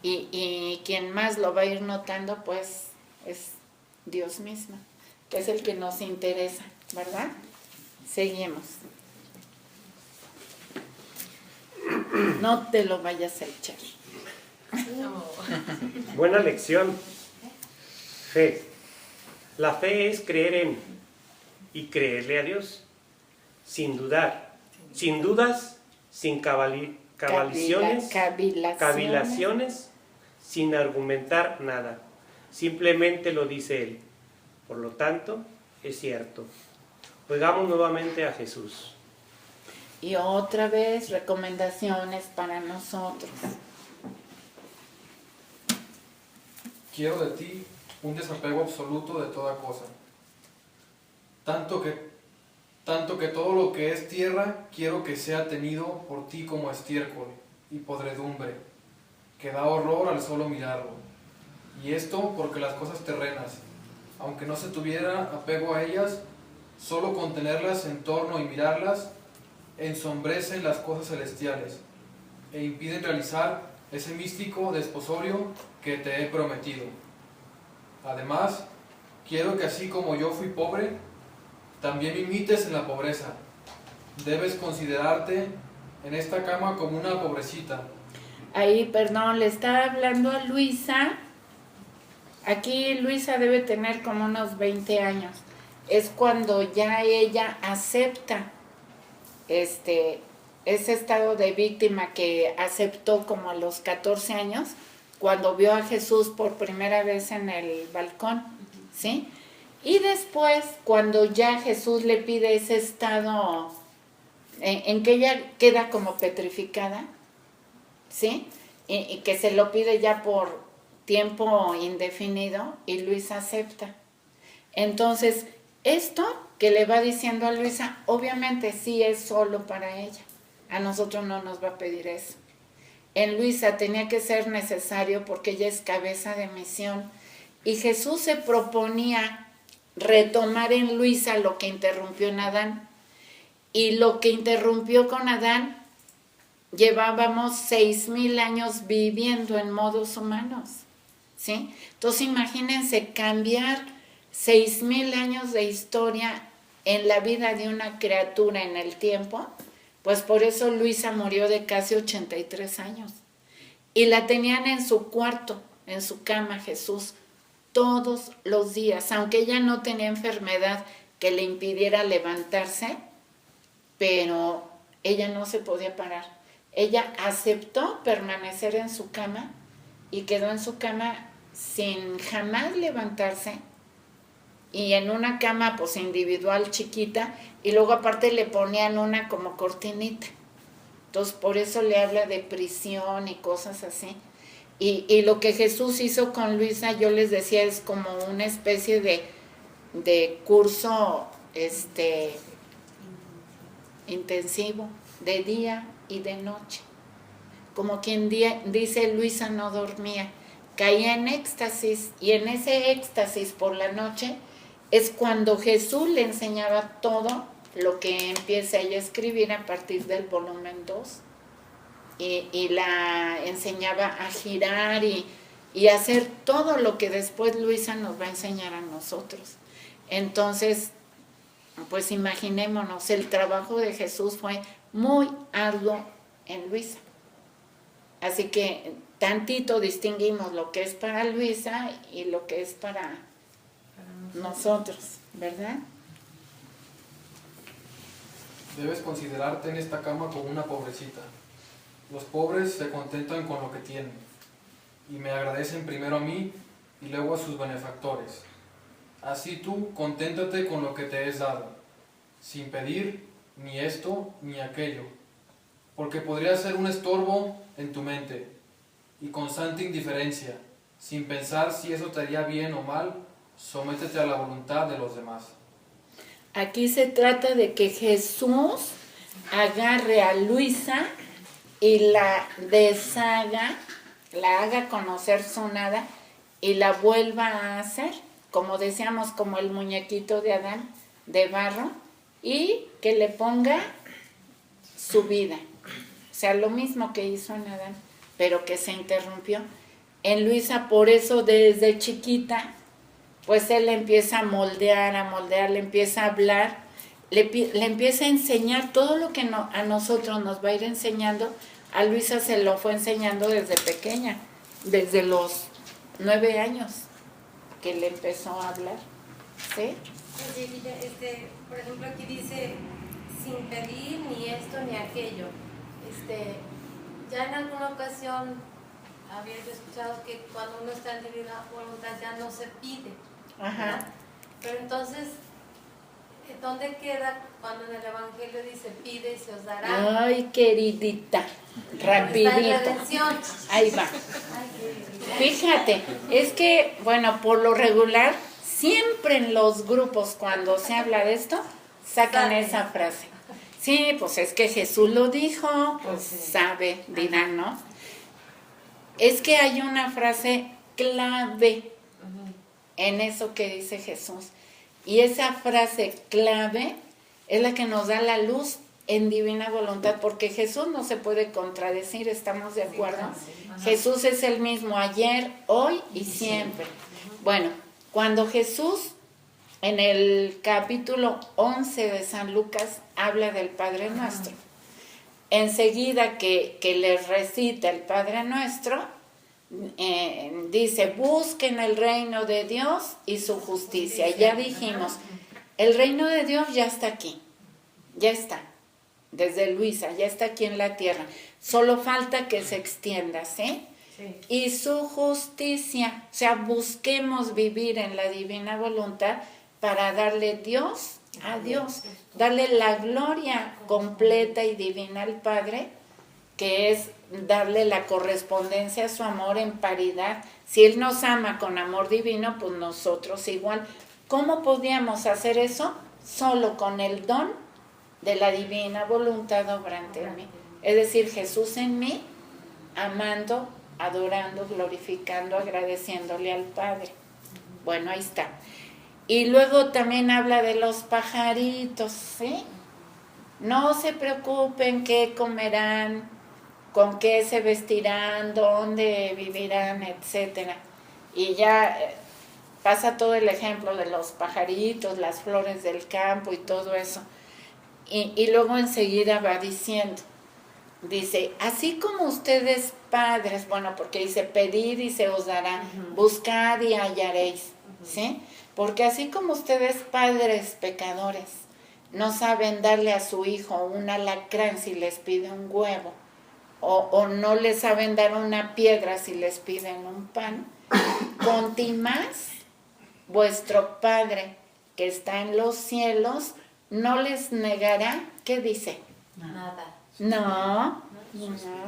Y quien más lo va a ir notando, pues, es Dios mismo, que es el que nos interesa, ¿verdad? Seguimos. No te lo vayas a echar. Buena lección. Fe. La fe es creer en y creerle a Dios, sin dudar, sin dudas, sin cavilaciones, sin argumentar nada. Simplemente lo dice Él. Por lo tanto, es cierto. Oigamos nuevamente a Jesús. Y otra vez, recomendaciones para nosotros. Quiero de ti un desapego absoluto de toda cosa. Tanto que todo lo que es tierra quiero que sea tenido por ti como estiércol y podredumbre, que da horror al solo mirarlo. Y esto porque las cosas terrenas, aunque no se tuviera apego a ellas, solo con tenerlas en torno y mirarlas, ensombrecen las cosas celestiales e impiden realizar ese místico desposorio que te he prometido. Además, quiero que así como yo fui pobre, también me imites en la pobreza. Debes considerarte en esta cama como una pobrecita. Ahí, perdón, le estaba hablando a Luisa. Aquí Luisa debe tener como unos 20 años. Es cuando ya ella acepta ese estado de víctima que aceptó como a los 14 años, cuando vio a Jesús por primera vez en el balcón, ¿sí? Y después, cuando ya Jesús le pide ese estado en que ella queda como petrificada, ¿sí? Y que se lo pide ya por tiempo indefinido, y Luisa acepta. Entonces, esto que le va diciendo a Luisa, obviamente sí es solo para ella. A nosotros no nos va a pedir eso. En Luisa tenía que ser necesario porque ella es cabeza de misión. Y Jesús se proponía retomar en Luisa lo que interrumpió en Adán. Y lo que interrumpió con Adán, llevábamos 6,000 años viviendo en modos humanos, ¿sí? Entonces imagínense cambiar 6,000 años de historia en la vida de una criatura en el tiempo. Pues por eso Luisa murió de casi 83 años. Y la tenían en su cuarto, en su cama, Jesús, todos los días, aunque ella no tenía enfermedad que le impidiera levantarse, pero ella no se podía parar. Ella aceptó permanecer en su cama y quedó en su cama sin jamás levantarse, y en una cama pues individual chiquita, y luego aparte le ponían una como cortinita. Entonces por eso le habla de prisión y cosas así. Y lo que Jesús hizo con Luisa, yo les decía, es como una especie de curso intensivo, de día y de noche. Como quien dice, Luisa no dormía, caía en éxtasis, y en ese éxtasis por la noche es cuando Jesús le enseñaba todo lo que empieza ella a escribir a partir del volumen 2. Y la enseñaba a girar y hacer todo lo que después Luisa nos va a enseñar a nosotros. Entonces, pues imaginémonos, el trabajo de Jesús fue muy arduo en Luisa. Así que tantito distinguimos lo que es para Luisa y lo que es para nosotros, ¿verdad? Debes considerarte en esta cama como una pobrecita. Los pobres se contentan con lo que tienen, y me agradecen primero a mí y luego a sus benefactores. Así tú, conténtate con lo que te es dado, sin pedir ni esto ni aquello, porque podría ser un estorbo en tu mente, y con santa indiferencia, sin pensar si eso te haría bien o mal, sométete a la voluntad de los demás. Aquí se trata de que Jesús agarre a Luisa y la deshaga, la haga conocer su nada y la vuelva a hacer, como decíamos, como el muñequito de Adán, de barro, y que le ponga su vida. O sea, lo mismo que hizo en Adán, pero que se interrumpió. En Luisa, por eso desde chiquita, pues él le empieza a moldear, le empieza a hablar, le empieza a enseñar todo lo que a nosotros nos va a ir enseñando. A Luisa se lo fue enseñando desde pequeña, desde los 9 años que le empezó a hablar, ¿sí? Sí, por ejemplo, aquí dice, sin pedir ni esto ni aquello. Ya en alguna ocasión había escuchado que cuando uno está en divina voluntad ya no se pide. Ajá. ¿No? Pero entonces, ¿Dónde queda cuando en el Evangelio dice pide y se os dará? Ay, queridita, Está en rapidito. redención. Ahí va. Fíjate, es que, bueno, por lo regular, siempre en los grupos cuando se habla de esto, sacan esa frase. Sí, pues es que Jesús lo dijo, pues sabe, dirán, ¿no? Es que hay una frase clave en eso que dice Jesús. Y esa frase clave es la que nos da la luz en divina voluntad, porque Jesús no se puede contradecir, ¿estamos de acuerdo? Jesús es el mismo ayer, hoy y siempre. Bueno, cuando Jesús en el capítulo 11 de San Lucas habla del Padre Nuestro, enseguida que les recita el Padre Nuestro, dice, busquen el reino de Dios y su justicia. Ya dijimos, el reino de Dios ya está aquí, ya está, desde Luisa, ya está aquí en la tierra. Solo falta que se extienda, ¿sí? Sí. Y su justicia, o sea, busquemos vivir en la divina voluntad para darle Dios a Dios, darle la gloria completa y divina al Padre, que es darle la correspondencia a su amor en paridad. Si Él nos ama con amor divino, pues nosotros igual. ¿Cómo podíamos hacer eso? Solo con el don de la divina voluntad obrante en mí. Es decir, Jesús en mí, amando, adorando, glorificando, agradeciéndole al Padre. Bueno, ahí está. Y luego también habla de los pajaritos, ¿sí? No se preocupen qué comerán, con qué se vestirán, dónde vivirán, etcétera. Y ya pasa todo el ejemplo de los pajaritos, las flores del campo y todo eso. Y luego enseguida va diciendo, dice, así como ustedes padres, bueno, porque dice, pedid y se os dará, buscad y hallaréis, ¿sí? Porque así como ustedes padres pecadores no saben darle a su hijo un alacrán si les pide un huevo, o no le saben dar una piedra si les piden un pan, conti más vuestro Padre que está en los cielos no les negará, ¿qué dice? Nada. No,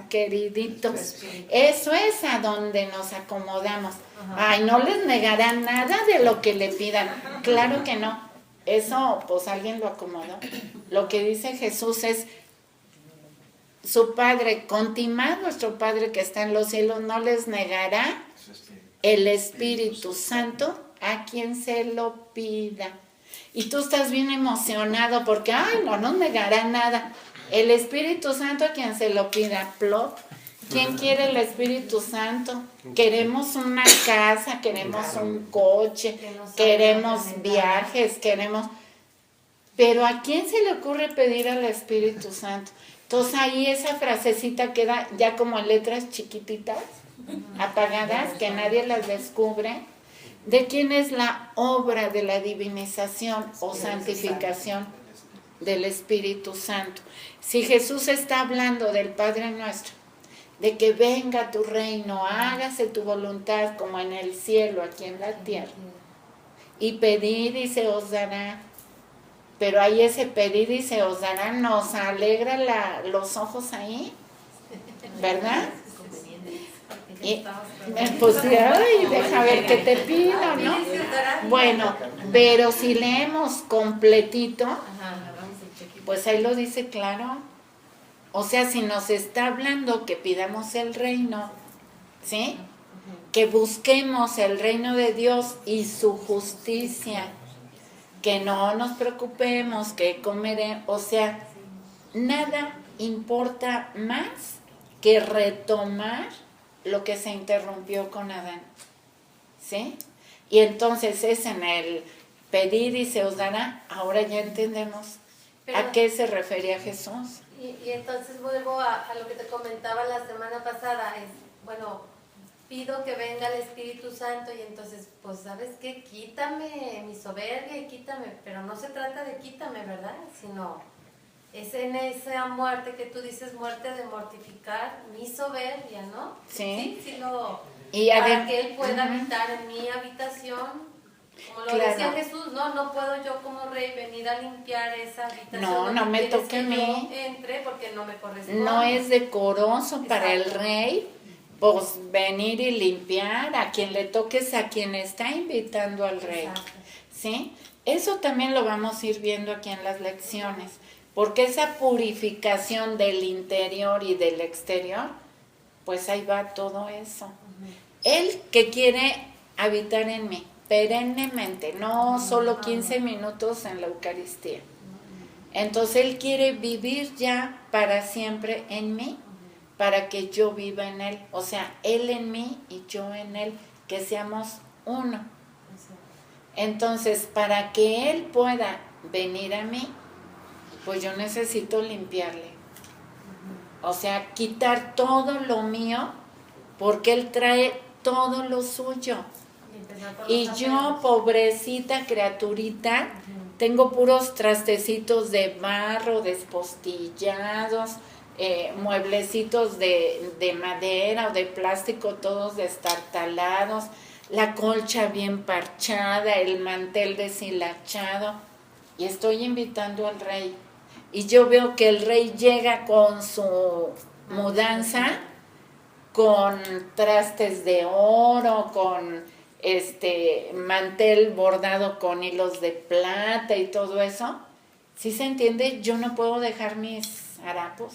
queriditos, eso es a donde nos acomodamos. Ay, no les negará nada de lo que le pidan. Claro que no, eso pues alguien lo acomodó. Lo que dice Jesús es, su Padre, contimad vuestro Padre que está en los cielos, no les negará el Espíritu Santo a quien se lo pida. Y tú estás bien emocionado porque, ay, no nos negará nada. El Espíritu Santo a quien se lo pida, plop. ¿Quién quiere el Espíritu Santo? Queremos una casa, queremos un coche, queremos viajes, queremos... Pero ¿a quién se le ocurre pedir al Espíritu Santo? Entonces ahí esa frasecita queda ya como en letras chiquititas, apagadas, que nadie las descubre. ¿De quién es la obra de la divinización o santificación? Del Espíritu Santo. Si Jesús está hablando del Padre Nuestro, de que venga tu reino, hágase tu voluntad como en el cielo, aquí en la tierra, y pedid y se os dará, pero ahí ese pedid y se os dará nos alegra los ojos ahí, ¿verdad? Y, pues ay, deja ver qué te pido, ¿no? Bueno, pero si leemos completito, pues ahí lo dice claro. O sea, si nos está hablando que pidamos el reino, ¿sí? Que busquemos el reino de Dios y su justicia, que no nos preocupemos, que comeremos, o sea, nada importa más que retomar lo que se interrumpió con Adán, ¿sí? Y entonces es en el pedir y se os dará, ahora ya entendemos a qué se refería Jesús. Y entonces vuelvo a lo que te comentaba la semana pasada, es, bueno, pido que venga el Espíritu Santo y entonces, pues, ¿sabes qué? Quítame mi soberbia y quítame, pero no se trata de quítame, ¿verdad? Sino es en esa muerte que tú dices, muerte de mortificar mi soberbia, ¿no? Sí. Sí, lo, y para que Él pueda habitar en mi habitación Como lo Claro. decía Jesús, no puedo yo como rey venir a limpiar esa habitación. No, donde no me quieres toque a que mí. yo entre porque no me corresponde. No es decoroso para el Exacto. rey, pues venir y limpiar a quien le toques, a quien está invitando al rey. Exacto. ¿Sí? Eso también lo vamos a ir viendo aquí en las lecciones, porque esa purificación del interior y del exterior, pues ahí va todo eso. Él que quiere habitar en mí perennemente, no solo 15 minutos en la Eucaristía. Entonces Él quiere vivir ya para siempre en mí, para que yo viva en Él. O sea, Él en mí y yo en Él, que seamos uno. Entonces, para que Él pueda venir a mí, pues yo necesito limpiarle. O sea, quitar todo lo mío, porque Él trae todo lo suyo. Y yo, pobrecita criaturita, tengo puros trastecitos de barro, despostillados, mueblecitos de madera o de plástico, todos destartalados, la colcha bien parchada, el mantel deshilachado, y estoy invitando al rey. Y yo veo que el rey llega con su mudanza, con trastes de oro, con mantel bordado con hilos de plata y todo eso. ¿Sí se entiende? Yo no puedo dejar mis harapos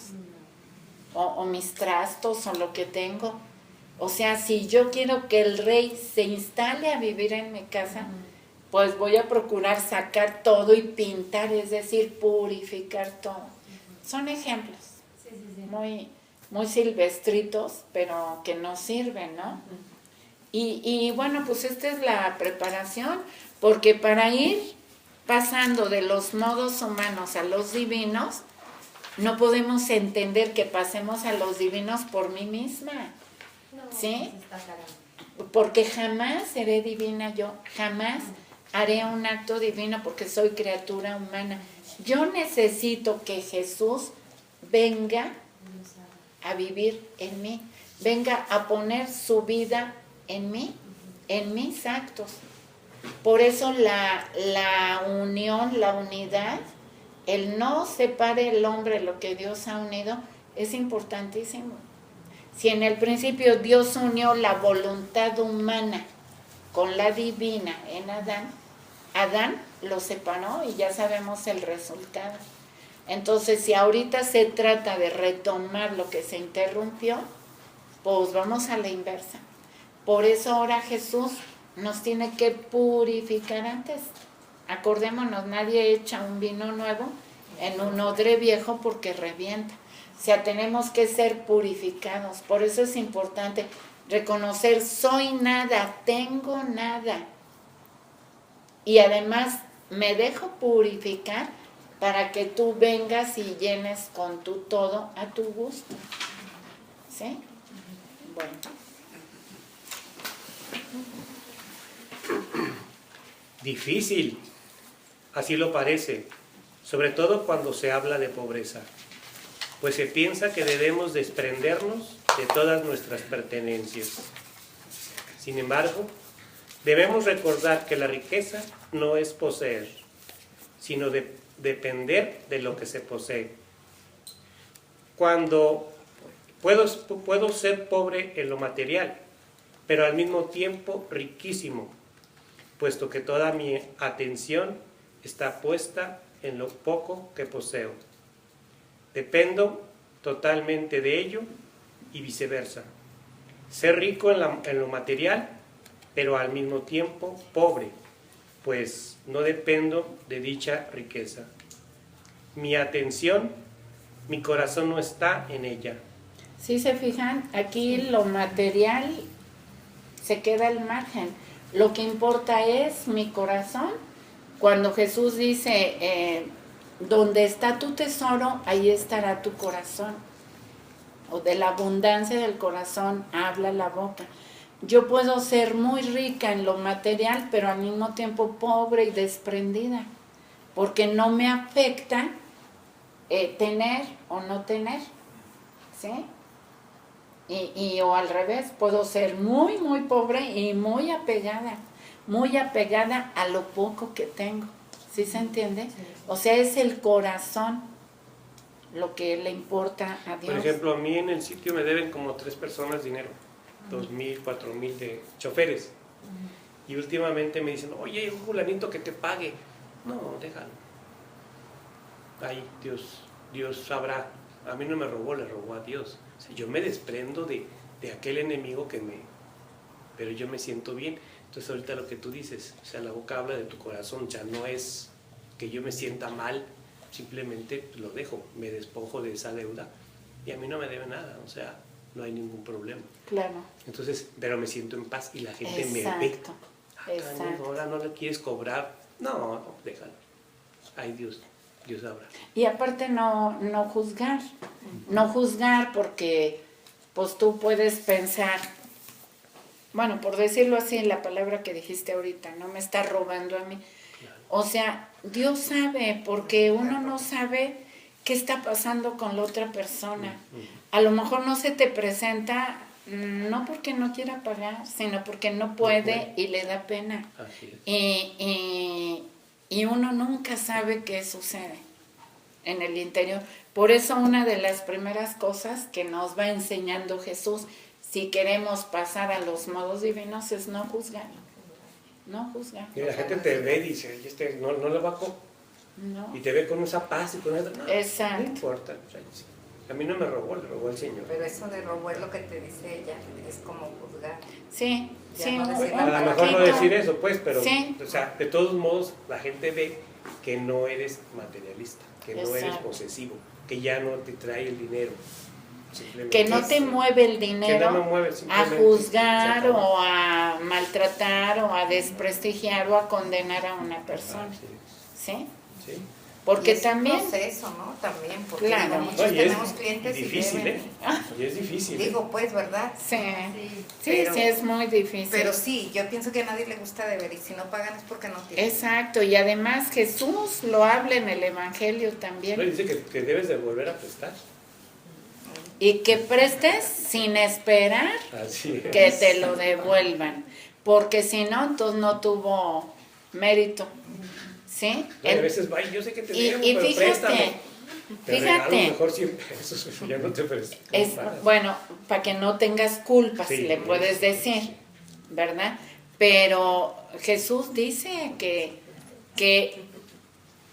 o mis trastos o lo que tengo. O sea, si yo quiero que el rey se instale a vivir en mi casa, pues voy a procurar sacar todo y pintar, es decir, purificar todo. Son ejemplos muy, muy silvestritos, pero que nos sirven, ¿no? Y bueno, pues esta es la preparación, porque para ir pasando de los modos humanos a los divinos, no podemos entender que pasemos a los divinos por mí misma, ¿sí? Porque jamás seré divina yo, jamás haré un acto divino porque soy criatura humana. Yo necesito que Jesús venga a vivir en mí, venga a poner su vida en mí, en mis actos. Por eso la unión, la unidad, el no separe el hombre lo que Dios ha unido, es importantísimo. Si en el principio Dios unió la voluntad humana con la divina en Adán, Adán lo separó y ya sabemos el resultado. Entonces, si ahorita se trata de retomar lo que se interrumpió, pues vamos a la inversa. Por eso ahora Jesús nos tiene que purificar antes. Acordémonos, nadie echa un vino nuevo en un odre viejo porque revienta. O sea, tenemos que ser purificados. Por eso es importante reconocer, soy nada, tengo nada. Y además me dejo purificar para que tú vengas y llenes con tu todo a tu gusto. ¿Sí? Bueno. Difícil, así lo parece, sobre todo cuando se habla de pobreza, pues se piensa que debemos desprendernos de todas nuestras pertenencias. Sin embargo, debemos recordar que la riqueza no es poseer, sino depender de lo que se posee. Cuando puedo ser pobre en lo material, pero al mismo tiempo riquísimo, puesto que toda mi atención está puesta en lo poco que poseo. Dependo totalmente de ello y viceversa. Ser rico en lo material, pero al mismo tiempo pobre, pues no dependo de dicha riqueza. Mi atención, mi corazón no está en ella. Si se fijan, aquí lo material se queda al margen. Lo que importa es mi corazón. Cuando Jesús dice, donde está tu tesoro, ahí estará tu corazón. O de la abundancia del corazón habla la boca. Yo puedo ser muy rica en lo material, pero al mismo tiempo pobre y desprendida, porque no me afecta tener o no tener, ¿sí? Y o al revés, puedo ser muy, muy pobre y muy apegada. muy apegada a lo poco que tengo. ¿Sí se entiende? O sea, es el corazón lo que le importa a Dios. Por ejemplo, a mí en el sitio me deben como 3 personas dinero, 2,000, 4,000 de choferes. Y últimamente me dicen, oye, un fulanito que te pague. No, déjalo. Ahí Dios sabrá. A mí no me robó, le robó a Dios. O sea, yo me desprendo de aquel enemigo pero yo me siento bien. Entonces ahorita lo que tú dices, o sea, la boca habla de tu corazón, ya no es que yo me sienta mal, simplemente lo dejo, me despojo de esa deuda y a mí no me debe nada, o sea, no hay ningún problema. Claro. Entonces, pero me siento en paz y la gente Exacto. me ve. Exacto. Ahora no le quieres cobrar. No, déjalo. Ay, Dios sabrá. Y aparte no juzgar. No juzgar porque pues tú puedes pensar, bueno, por decirlo así, la palabra que dijiste ahorita, no me está robando a mí. Claro. O sea, Dios sabe, porque uno no sabe qué está pasando con la otra persona. A lo mejor no se te presenta, no porque no quiera pagar, sino porque no puede y le da pena. Así es. Y uno nunca sabe qué sucede en el interior. Por eso una de las primeras cosas que nos va enseñando Jesús, si queremos pasar a los modos divinos, es no juzgar. No juzgar. Y la gente te ve y dice, oye, no le va a No. y te ve con esa paz y con esa... No, Exacto. No importa. O sea, a mí no me robó, le robó el Señor. Pero eso de robó es lo que te dice ella, es como juzgar. Sí, Ya sí. no decir un A lo mejor no poquito. decir eso, pues, pero, Sí. o sea, de todos modos, la gente ve que no eres materialista, que no eres Exacto. posesivo, que ya no te trae el dinero. Que no te mueve el dinero Que no me mueve, a simplemente juzgar se acabó. o a maltratar o a desprestigiar o a condenar a una persona. ¿Sí? Sí. Porque Y es también... un proceso, ¿no? También, porque Claro. digo, No, muchos y tenemos es clientes difícil, y deben. Y es difícil. Digo, pues, ¿verdad? Sí, sí, Pero- sí, es muy difícil. Pero sí, yo pienso que a nadie le gusta deber y si no pagan es porque no tienen. Exacto, y además Jesús lo habla en el Evangelio también. No, dice que debes de volver a prestar. Y que prestes sin esperar Así es. que te lo devuelvan, porque si no, entonces no tuvo mérito. ¿Sí? No, y a veces va, yo sé que te Y debo, pero fíjate, préstame. Te regalo fíjate. mejor 100 pesos, ya no te presto. Es, bueno, para que no tengas culpas, Sí, le puedes decir, ¿verdad? Pero Jesús dice que,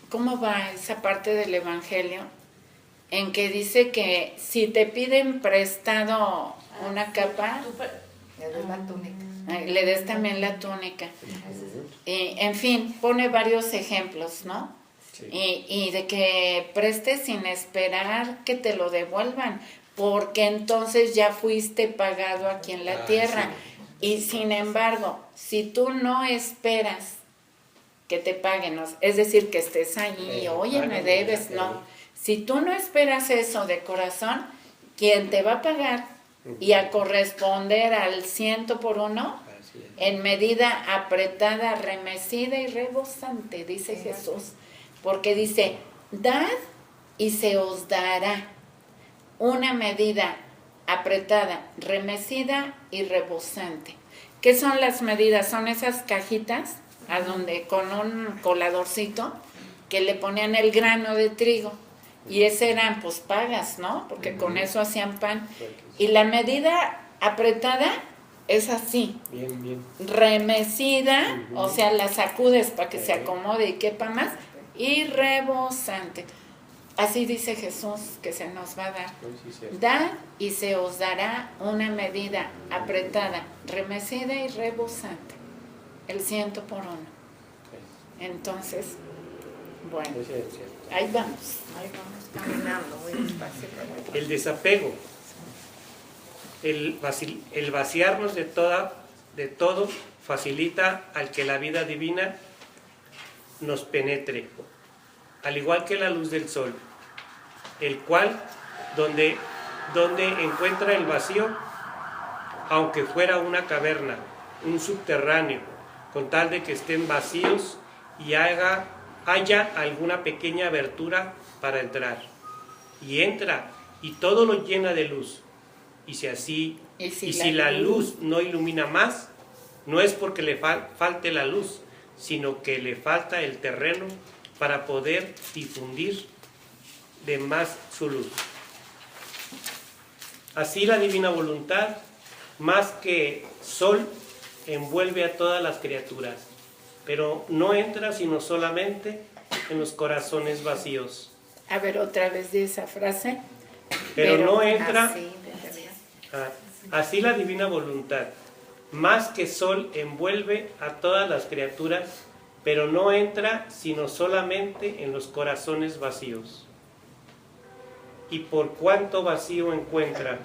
¿cómo va esa parte del Evangelio? En que dice que si te piden prestado una capa, Le doy la túnica. le des también la túnica. En fin, pone varios ejemplos, ¿no? Sí. Y de que prestes sin esperar que te lo devuelvan, porque entonces ya fuiste pagado aquí en la tierra. Y sin embargo, si tú no esperas que te paguen, es decir, que estés ahí, oye, me págame, debes, ya, no. Si tú no esperas eso de corazón, quien te va a pagar y a corresponder al 100 por uno, Así es. en medida apretada, remecida y rebosante, dice Jesús. Porque dice, dad y se os dará una medida apretada, remecida y rebosante. ¿Qué son las medidas? Son esas cajitas a donde con un coladorcito que le ponían el grano de trigo. Y ese eran pues pagas, ¿no? Porque con eso hacían pan. Y la medida apretada es así, Bien, bien. remecida, o sea, la sacudes para que se Ok. acomode y quepa más, y rebosante. Así dice Jesús que se nos va a dar. No, sí, cierto. Dad y se os dará una medida apretada, remecida y rebosante. El 100 por uno. Entonces, bueno, Sí, sí, es cierto. ahí vamos. Ahí vamos caminando muy despacio. pero- El desapego, el vaciarnos de todo facilita al que la vida divina nos penetre, al igual que la luz del sol, el cual donde encuentra el vacío, aunque fuera una caverna, un subterráneo, con tal de que estén vacíos y haya alguna pequeña abertura para entrar. Y entra y todo lo llena de luz. Y si la luz no ilumina más, No es porque le falte la luz, sino que le falta el terreno para poder difundir de más su luz. Así la divina voluntad, más que sol, envuelve a todas las criaturas, pero no entra sino solamente en los corazones vacíos. A ver, otra vez de esa frase. Pero no entra, Así debería. así la divina voluntad, más que sol, envuelve a todas las criaturas, pero no entra sino solamente en los corazones vacíos. Y por cuanto vacío encuentra,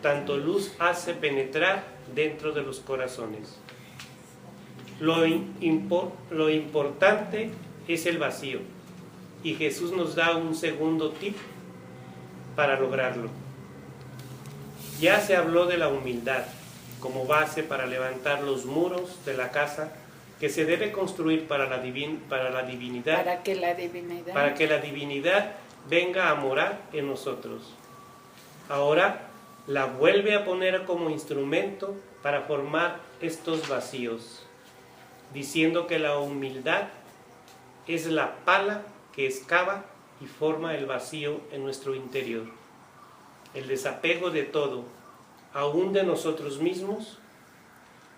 tanto luz hace penetrar dentro de los corazones. Lo importante es el vacío, y Jesús nos da un segundo tip para lograrlo. Ya se habló de la humildad como base para levantar los muros de la casa que se debe construir para la divinidad, Para que la divinidad. para que la divinidad venga a morar en nosotros. Ahora la vuelve a poner como instrumento para formar estos vacíos, diciendo que la humildad es la pala que excava y forma el vacío en nuestro interior. El desapego de todo, aún de nosotros mismos.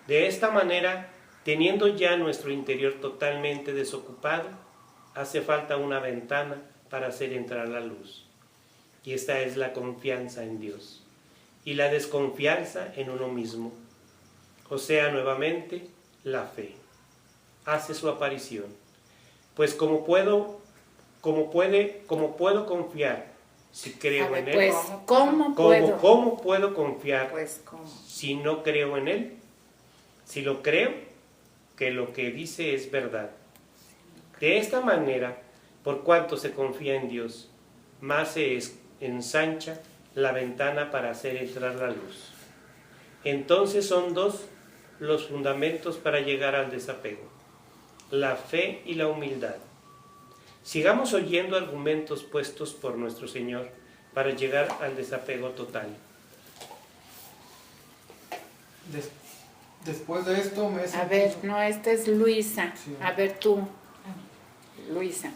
De esta manera, teniendo ya nuestro interior totalmente desocupado, hace falta una ventana para hacer entrar la luz. Y esta es la confianza en Dios y la desconfianza en uno mismo. O sea, nuevamente, la fe hace su aparición. Pues como puedo confiar si creo en Él. Pues, ¿cómo puedo? ¿Cómo puedo confiar Pues, ¿cómo? si no creo en Él? Si lo creo, que lo que dice es verdad. De esta manera, por cuanto se confía en Dios, más se ensancha la ventana para hacer entrar la luz. Entonces son dos los fundamentos para llegar al desapego: la fe y la humildad. Sigamos oyendo argumentos puestos por nuestro Señor para llegar al desapego total. Después de esto me he A ver, no, esta es Luisa. Sí. A ver tú, Luisa.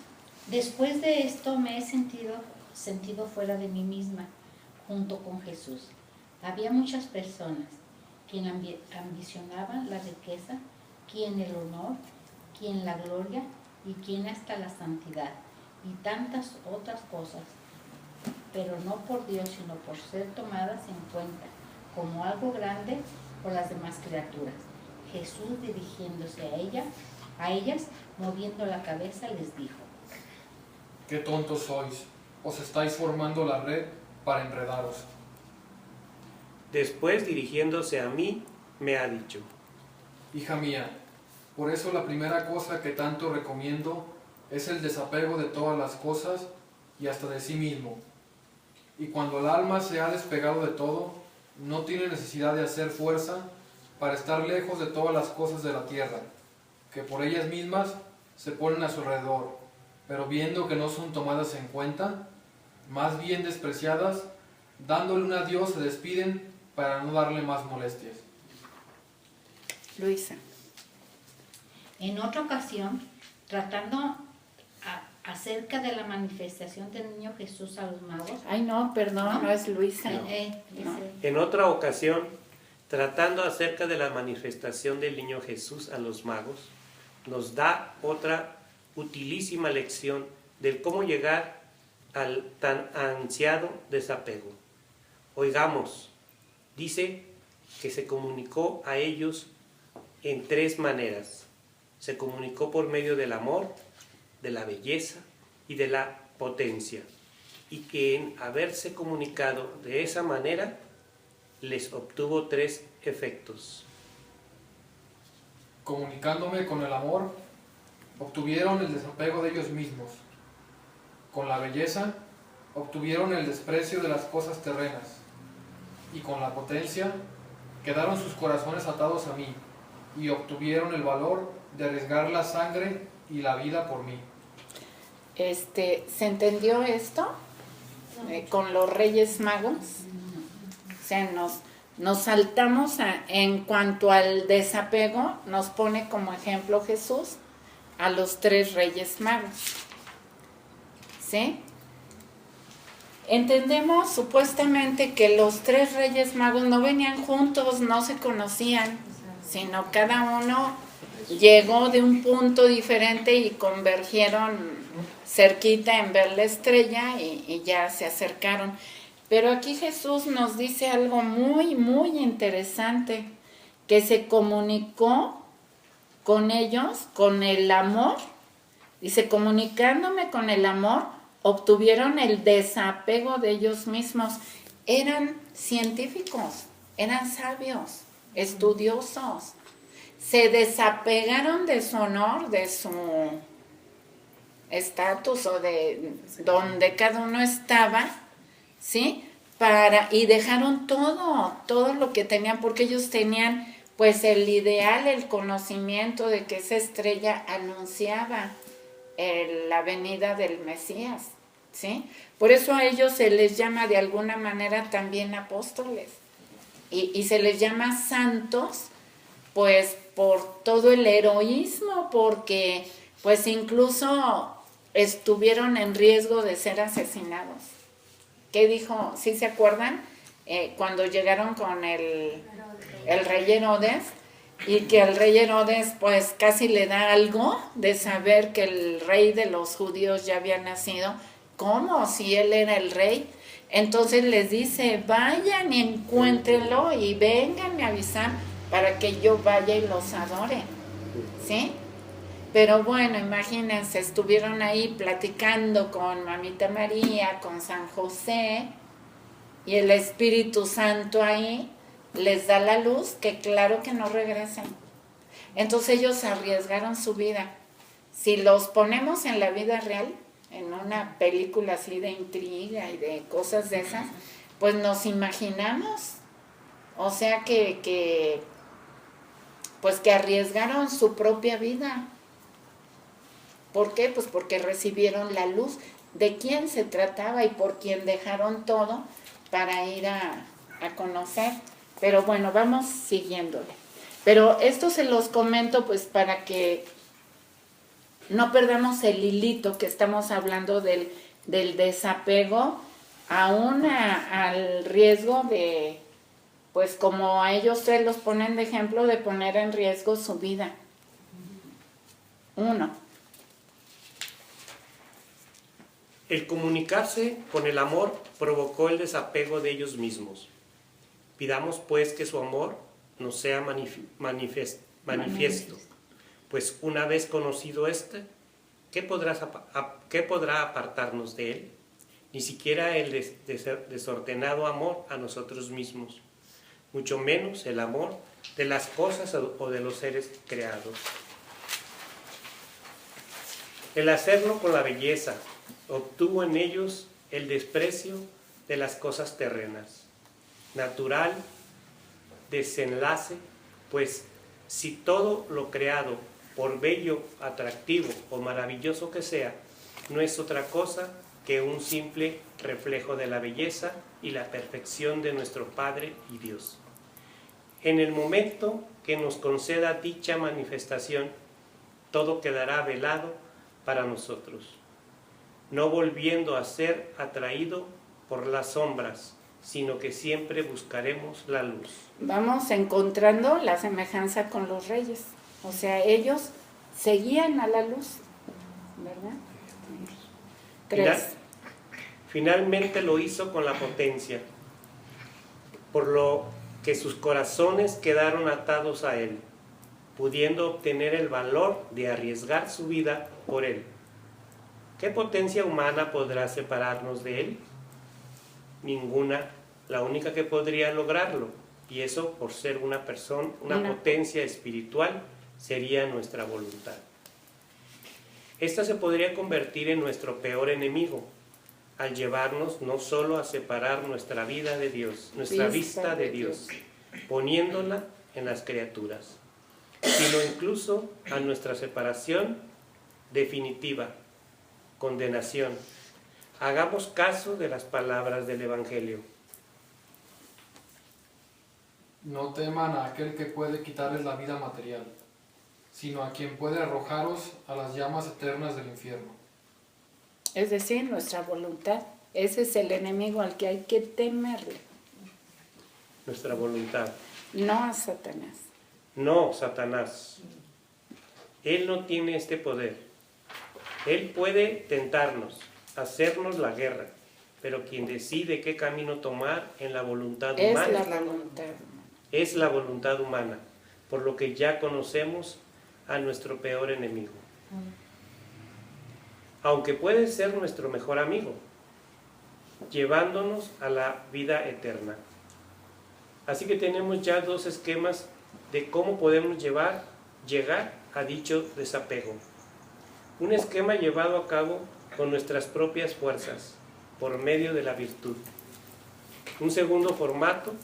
Después de esto me he sentido fuera de mí misma, junto con Jesús. Había muchas personas quien ambicionaban la riqueza, quien el honor, quien la gloria y quien hasta la santidad y tantas otras cosas, pero no por Dios, sino por ser tomadas en cuenta como algo grande por las demás criaturas. Jesús, dirigiéndose a ellas, moviendo la cabeza, les dijo: qué tontos sois, os estáis formando la red para enredaros. Después, dirigiéndose a mí, me ha dicho: Hija mía, por eso la primera cosa que tanto recomiendo es el desapego de todas las cosas y hasta de sí mismo. Y cuando el alma se ha despegado de todo, no tiene necesidad de hacer fuerza para estar lejos de todas las cosas de la tierra, que por ellas mismas se ponen a su alrededor, pero viendo que no son tomadas en cuenta, más bien despreciadas, dándole un adiós se despiden para no darle más molestias. Luisa. En otra ocasión, tratando acerca de la manifestación del niño Jesús a los magos, Ay, no, perdón, no es Luisa. dice, En otra ocasión, tratando acerca de la manifestación del niño Jesús a los magos, nos da otra utilísima lección del cómo llegar al tan ansiado desapego. Oigamos, dice que se comunicó a ellos en tres maneras. Se comunicó por medio del amor, de la belleza y de la potencia, y que en haberse comunicado de esa manera les obtuvo tres efectos. Comunicándome con el amor, obtuvieron el desapego de ellos mismos. Con la belleza, obtuvieron el desprecio de las cosas terrenas. Y con la potencia, quedaron sus corazones atados a mí, y obtuvieron el valor de arriesgar la sangre y la vida por mí. ¿Se entendió esto? Con los Reyes Magos. O sea, Nos saltamos en cuanto al desapego, nos pone como ejemplo Jesús a los 3 reyes magos. ¿Sí? Entendemos supuestamente que los 3 reyes magos no venían juntos, no se conocían, sino cada uno llegó de un punto diferente y convergieron cerquita en ver la estrella y ya se acercaron. Pero aquí Jesús nos dice algo muy, muy interesante, que se comunicó con ellos, con el amor. Dice, comunicándome con el amor, obtuvieron el desapego de ellos mismos. Eran científicos, eran sabios, estudiosos. Se desapegaron de su honor, de su estatus o de donde cada uno estaba, ¿sí? Y dejaron todo lo que tenían, porque ellos tenían pues el ideal, el conocimiento de que esa estrella anunciaba la venida del Mesías, ¿sí? Por eso a ellos se les llama de alguna manera también apóstoles y se les llama santos, pues por todo el heroísmo, porque pues incluso estuvieron en riesgo de ser asesinados. ¿Qué dijo? ¿Sí se acuerdan? Cuando llegaron con el rey Herodes, y que el rey Herodes pues casi le da algo de saber que el rey de los judíos ya había nacido. ¿Cómo? Si él era el rey. Entonces les dice, vayan y encuéntrenlo y vénganme a avisar para que yo vaya y los adore. ¿Sí? Pero bueno, imagínense, estuvieron ahí platicando con Mamita María, con San José, y el Espíritu Santo ahí les da la luz, que claro que no regresen. Entonces ellos arriesgaron su vida. Si los ponemos en la vida real, en una película así de intriga y de cosas de esas, pues nos imaginamos. O sea que arriesgaron su propia vida. ¿Por qué? Pues porque recibieron la luz. ¿De quién se trataba y por quién dejaron todo para ir a conocer? Pero bueno, vamos siguiéndole. Pero esto se los comento pues para que no perdamos el hilito que estamos hablando del desapego, aún al riesgo de, pues como a ellos se los ponen de ejemplo, de poner en riesgo su vida. 1. El comunicarse con el amor provocó el desapego de ellos mismos. Pidamos pues que su amor nos sea manifiesto, pues una vez conocido este, ¿qué podrá apartarnos de él? Ni siquiera el desordenado amor a nosotros mismos, mucho menos el amor de las cosas o de los seres creados. El hacerlo con la belleza obtuvo en ellos el desprecio de las cosas terrenas. Natural desenlace, pues si todo lo creado, por bello, atractivo o maravilloso que sea, no es otra cosa que un simple reflejo de la belleza y la perfección de nuestro Padre y Dios. En el momento que nos conceda dicha manifestación, todo quedará velado para nosotros, no volviendo a ser atraído por las sombras, sino que siempre buscaremos la luz. Vamos encontrando la semejanza con los reyes. O sea, ellos seguían a la luz, ¿verdad? 3. Finalmente lo hizo con la potencia, por lo que sus corazones quedaron atados a él, pudiendo obtener el valor de arriesgar su vida por él. ¿Qué potencia humana podrá separarnos de él? Ninguna. La única que podría lograrlo, y eso por ser una potencia espiritual, sería nuestra voluntad. Esta se podría convertir en nuestro peor enemigo, al llevarnos no solo a separar nuestra vida de Dios, nuestra vista de Dios, poniéndola en las criaturas, sino incluso a nuestra separación definitiva, condenación. Hagamos caso de las palabras del Evangelio. No teman a aquel que puede quitarles la vida material, sino a quien puede arrojaros a las llamas eternas del infierno. Es decir, nuestra voluntad. Ese es el enemigo al que hay que temerle, Nuestra voluntad. no a Satanás. No, Satanás. Él no tiene este poder. Él puede tentarnos, hacernos la guerra, pero quien decide qué camino tomar en la voluntad Es humana la voluntad humana. es la voluntad humana, por lo que ya conocemos a nuestro peor enemigo. Aunque puede ser nuestro mejor amigo, llevándonos a la vida eterna. Así que tenemos ya dos esquemas de cómo podemos llegar a dicho desapego. Un esquema llevado a cabo con nuestras propias fuerzas, por medio de la virtud. Un segundo formato,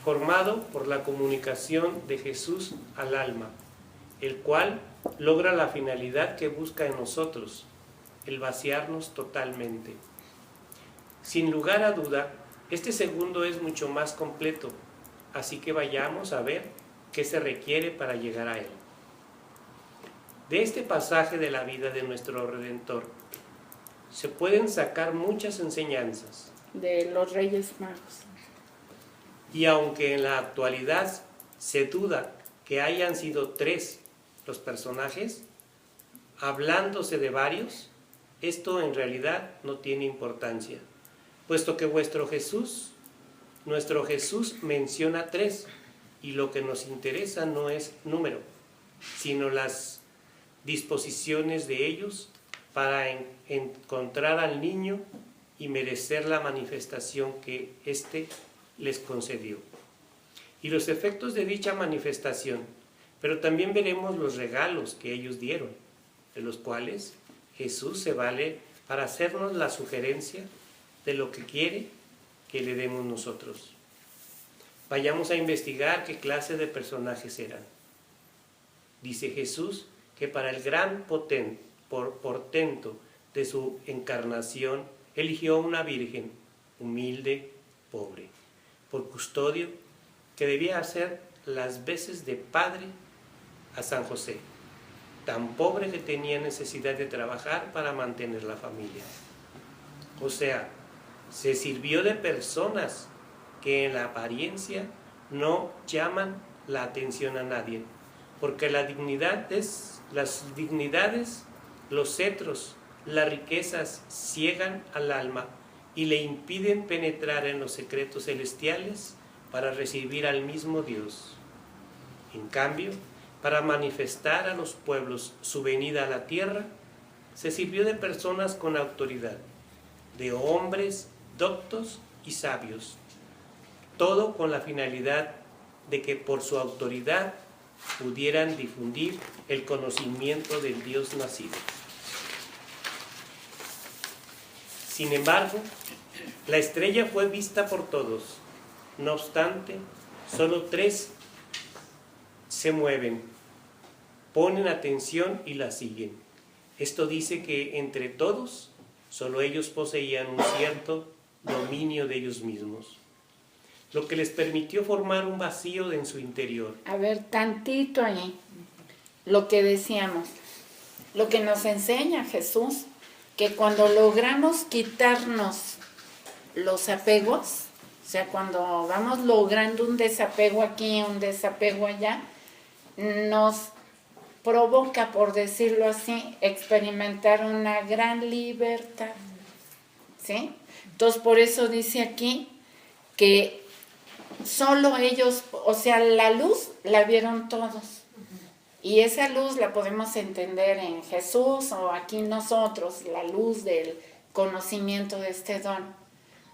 formado por la comunicación de Jesús al alma, el cual logra la finalidad que busca en nosotros, el vaciarnos totalmente. Sin lugar a duda, este segundo es mucho más completo, así que vayamos a ver qué se requiere para llegar a él. De este pasaje de la vida de nuestro Redentor se pueden sacar muchas enseñanzas. De los Reyes Magos. Y aunque en la actualidad se duda que hayan sido 3 los personajes, hablándose de varios, esto en realidad no tiene importancia, puesto que nuestro Jesús menciona 3, y lo que nos interesa no es número, sino las disposiciones de ellos para encontrar al niño y merecer la manifestación que éste les concedió. Y los efectos de dicha manifestación, pero también veremos los regalos que ellos dieron, de los cuales Jesús se vale para hacernos la sugerencia de lo que quiere que le demos nosotros. Vayamos a investigar qué clase de personajes eran. Dice Jesús que para el gran portento de su encarnación eligió una virgen humilde, pobre, por custodio, que debía hacer las veces de padre a San José, tan pobre que tenía necesidad de trabajar para mantener la familia. O sea, se sirvió de personas que en la apariencia no llaman la atención a nadie, porque las dignidades, los cetros, las riquezas ciegan al alma y le impiden penetrar en los secretos celestiales para recibir al mismo Dios. En cambio, para manifestar a los pueblos su venida a la tierra, se sirvió de personas con autoridad, de hombres doctos y sabios, todo con la finalidad de que por su autoridad pudieran difundir el conocimiento del Dios nacido. Sin embargo, la estrella fue vista por todos. No obstante, solo 3 se mueven, ponen atención y la siguen. Esto dice que entre todos, solo ellos poseían un cierto dominio de ellos mismos, lo que les permitió formar un vacío en su interior. A ver, tantito ahí, lo que decíamos, lo que nos enseña Jesús, que cuando logramos quitarnos los apegos, o sea, cuando vamos logrando un desapego aquí, un desapego allá, nos provoca, por decirlo así, experimentar una gran libertad, ¿sí? Entonces, por eso dice aquí que solo ellos, o sea, la luz la vieron todos. Y esa luz la podemos entender en Jesús o aquí nosotros, la luz del conocimiento de este don.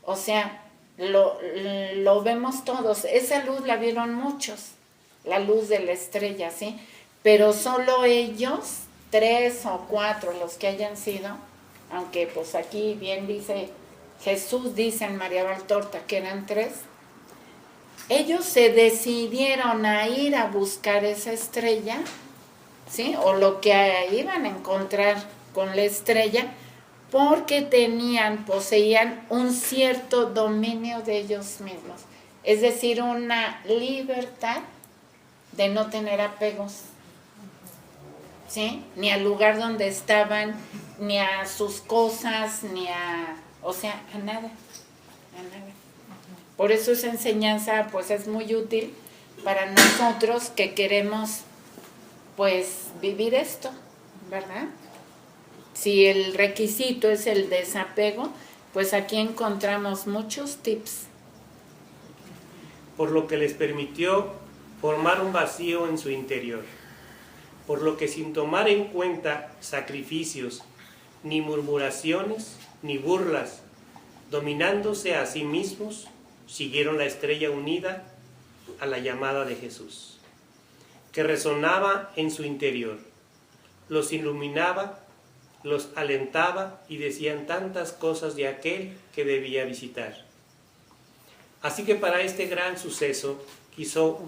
O sea, lo vemos todos. Esa luz la vieron muchos, la luz de la estrella, ¿sí? Pero solo ellos, 3 o 4, los que hayan sido, aunque pues aquí bien dice, Jesús dice en María Valtorta que eran 3, ellos se decidieron a ir a buscar esa estrella, ¿sí? O lo que iban a encontrar con la estrella, porque poseían un cierto dominio de ellos mismos. es decir, una libertad de no tener apegos, ¿sí? Ni al lugar donde estaban, ni a sus cosas, ni a, o sea, a nada, a nada. Por eso esa enseñanza pues es muy útil para nosotros que queremos pues vivir esto, ¿verdad? Si el requisito es el desapego, pues aquí encontramos muchos tips. Por lo que les permitió formar un vacío en su interior, por lo que sin tomar en cuenta sacrificios, ni murmuraciones, ni burlas, dominándose a sí mismos, siguieron la estrella unida a la llamada de Jesús, que resonaba en su interior, los iluminaba, los alentaba y decían tantas cosas de aquel que debía visitar. Así que para este gran suceso quiso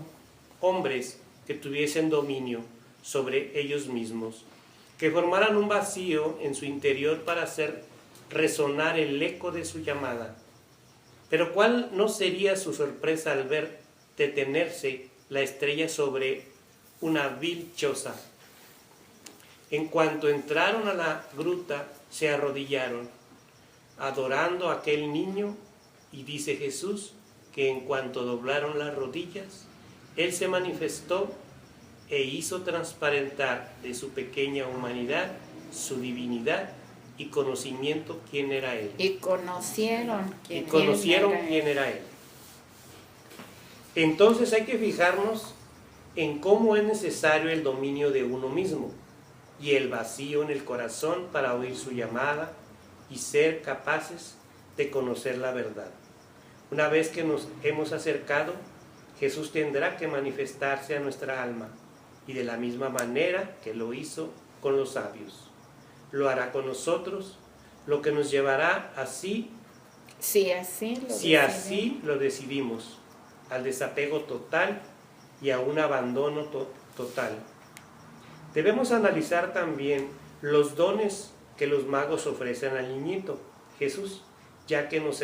hombres que tuviesen dominio sobre ellos mismos, que formaran un vacío en su interior para hacer resonar el eco de su llamada. Pero ¿cuál no sería su sorpresa al ver detenerse la estrella sobre una vil choza? En cuanto entraron a la gruta, se arrodillaron, adorando a aquel niño, y dice Jesús que en cuanto doblaron las rodillas, Él se manifestó e hizo transparentar de su pequeña humanidad su divinidad y conocimiento quién era Él. Y conocieron quién era Él. Entonces hay que fijarnos en cómo es necesario el dominio de uno mismo y el vacío en el corazón para oír su llamada y ser capaces de conocer la verdad. Una vez que nos hemos acercado, Jesús tendrá que manifestarse a nuestra alma y de la misma manera que lo hizo con los sabios. Lo hará con nosotros, lo que nos llevará así, si así lo decidimos, al desapego total y a un abandono total. Debemos analizar también los dones que los magos ofrecen al niñito Jesús, ya que nos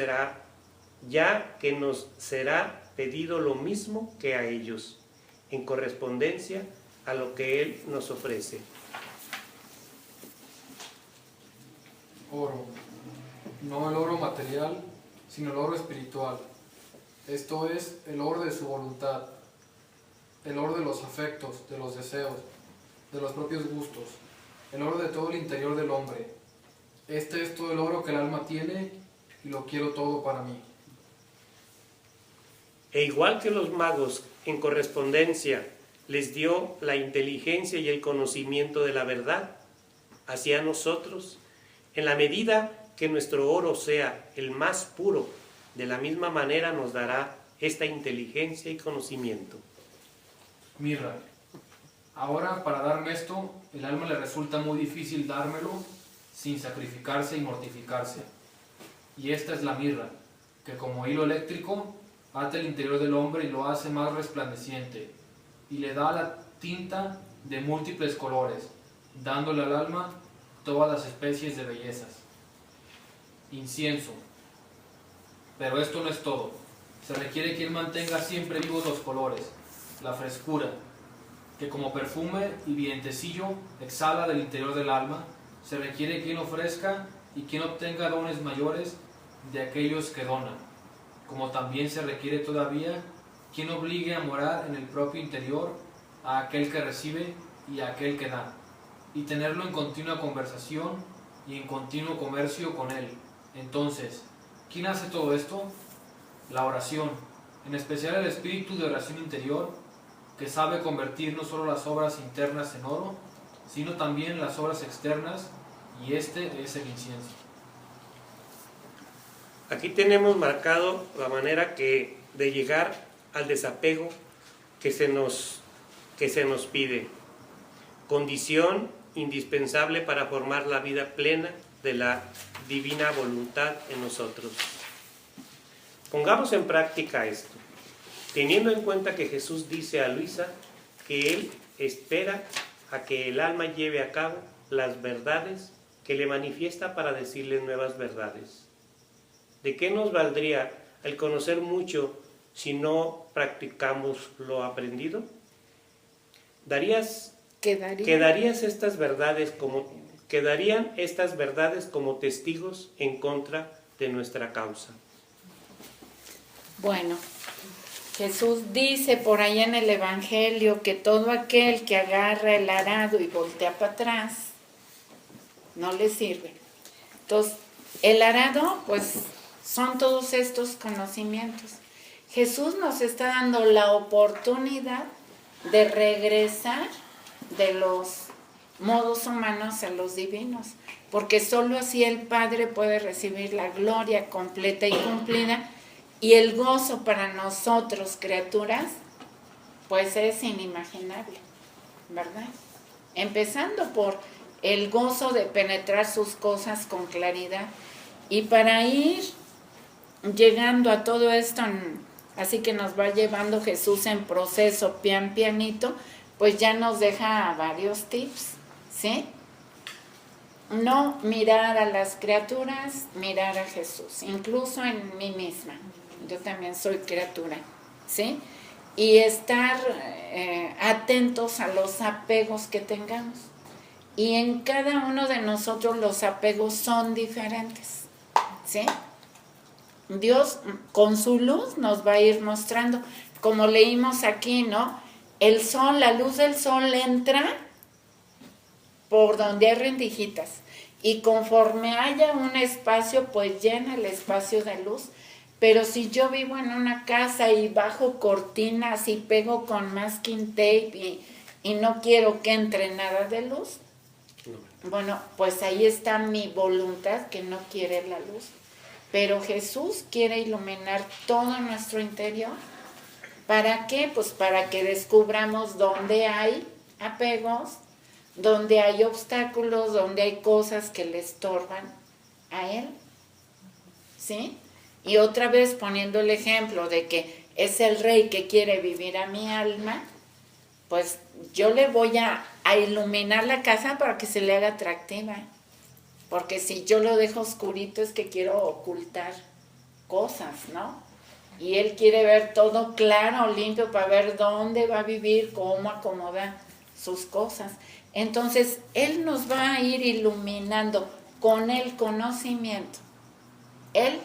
será pedido lo mismo que a ellos, en correspondencia a lo que Él nos ofrece. Oro, no el oro material, sino el oro espiritual. Esto es el oro de su voluntad, el oro de los afectos, de los deseos, de los propios gustos, el oro de todo el interior del hombre. Este es todo el oro que el alma tiene y lo quiero todo para mí. E igual que los magos, en correspondencia, les dio la inteligencia y el conocimiento de la verdad, así a nosotros, en la medida que nuestro oro sea el más puro, de la misma manera nos dará esta inteligencia y conocimiento. Mirra. Ahora, para darme esto, el alma le resulta muy difícil dármelo sin sacrificarse y mortificarse. Y esta es la mirra, que como hilo eléctrico ata el interior del hombre y lo hace más resplandeciente, y le da la tinta de múltiples colores, dándole al alma todas las especies de bellezas. Incienso. Pero esto no es todo. Se requiere quien mantenga siempre vivos los colores, la frescura, que como perfume y vientecillo exhala del interior del alma. Se requiere quien ofrezca y quien obtenga dones mayores de aquellos que donan, como también se requiere todavía quien obligue a morar en el propio interior a aquel que recibe y a aquel que da, y tenerlo en continua conversación y en continuo comercio con él. Entonces, ¿quién hace todo esto? La oración, en especial el espíritu de oración interior, que sabe convertir no solo las obras internas en oro, sino también las obras externas, y este es el incienso. Aquí tenemos marcado la manera de llegar al desapego que se nos pide, condición indispensable para formar la vida plena de la divina voluntad en nosotros. Pongamos en práctica esto, teniendo en cuenta que Jesús dice a Luisa que Él espera a que el alma lleve a cabo las verdades que le manifiesta para decirle nuevas verdades. ¿De qué nos valdría el conocer mucho si no practicamos lo aprendido? ¿Quedarían estas verdades como testigos en contra de nuestra causa? Bueno, Jesús dice por ahí en el Evangelio que todo aquel que agarra el arado y voltea para atrás, no le sirve. Entonces, el arado, pues, son todos estos conocimientos. Jesús nos está dando la oportunidad de regresar de los modos humanos a los divinos, porque solo así el Padre puede recibir la gloria completa y cumplida, y el gozo para nosotros, criaturas, pues es inimaginable, ¿verdad? Empezando por el gozo de penetrar sus cosas con claridad, y para ir llegando a todo esto, así que nos va llevando Jesús en proceso, pianito, pues ya nos deja varios tips, ¿sí? No mirar a las criaturas, mirar a Jesús, incluso en mí misma. Yo también soy criatura, ¿sí? Y estar atentos a los apegos que tengamos. Y en cada uno de nosotros los apegos son diferentes, ¿sí? Dios con su luz nos va a ir mostrando, como leímos aquí, ¿no? El sol, la luz del sol entra por donde hay rendijitas, y conforme haya un espacio, pues llena el espacio de luz. Pero si yo vivo en una casa y bajo cortinas y pego con masking tape y no quiero que entre nada de luz, bueno, pues ahí está mi voluntad que no quiere la luz. Pero Jesús quiere iluminar todo nuestro interior. ¿Para qué? Pues para que descubramos dónde hay apegos, dónde hay obstáculos, dónde hay cosas que le estorban a Él. ¿Sí? Y otra vez poniendo el ejemplo de que es el rey que quiere vivir a mi alma, pues yo le voy a iluminar la casa para que se le haga atractiva. Porque si yo lo dejo oscurito es que quiero ocultar cosas, ¿no? Y él quiere ver todo claro, limpio, para ver dónde va a vivir, cómo acomoda sus cosas. Entonces, él nos va a ir iluminando con el conocimiento. Él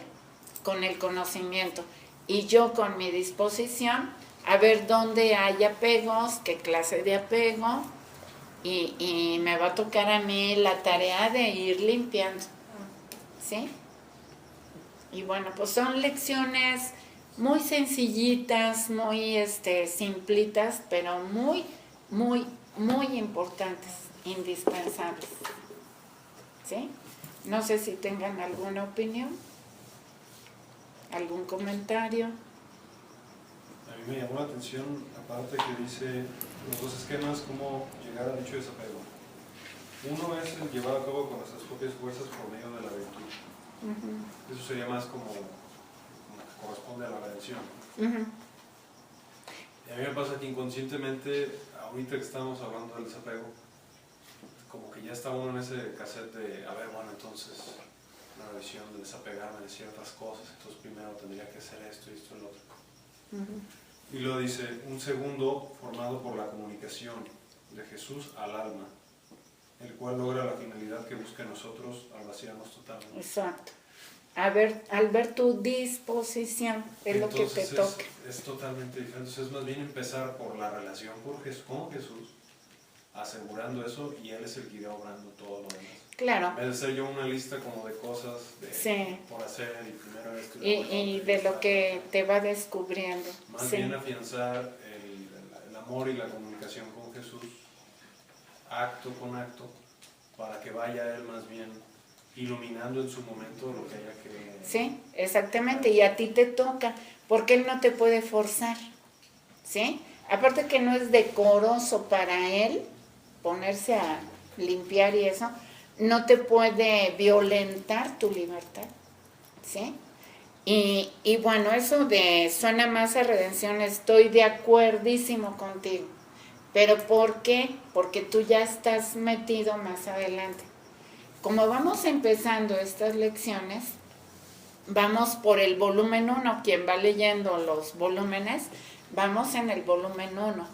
con el conocimiento y yo con mi disposición a ver dónde hay apegos, qué clase de apego, y me va a tocar a mí la tarea de ir limpiando, ¿sí? Y bueno, pues son lecciones muy sencillitas, muy simplitas, pero muy, muy, muy importantes, indispensables, ¿sí? No sé si tengan alguna opinión, algún comentario. A mí me llamó la atención la parte que dice los dos esquemas, cómo llegar al dicho desapego. Uno es el llevar a cabo con nuestras propias fuerzas por medio de la virtud. Eso sería más como que corresponde a la redención. Y a mí me pasa que inconscientemente, ahorita que estamos hablando del desapego, como que ya está uno en ese cassette de, a ver, bueno, entonces una visión de desapegarme de ciertas cosas, entonces primero tendría que hacer esto y esto y lo otro. Y luego dice, un segundo formado por la comunicación de Jesús al alma, el cual logra la finalidad que busca en nosotros al vaciarnos totalmente. Exacto. Al ver tu disposición, es lo que te toca. Es totalmente diferente. Entonces es más bien empezar por la relación con Jesús, asegurando eso, y Él es el que irá obrando todo lo demás. Claro. En vez de ser yo una lista como de cosas por hacer y primero esto y de lo que te va descubriendo. Más bien afianzar el amor y la comunicación con Jesús, acto con acto, para que vaya Él más bien iluminando en su momento lo que haya que... Sí, exactamente, y a ti te toca, porque Él no te puede forzar, ¿sí? Aparte que no es decoroso para Él ponerse a limpiar y eso, no te puede violentar tu libertad, ¿sí? Y bueno, eso suena más a redención, estoy de acuerdísimo contigo. ¿Pero por qué? Porque tú ya estás metido más adelante. Como vamos empezando estas lecciones, vamos por el volumen 1, quien va leyendo los volúmenes, vamos en el volumen 1.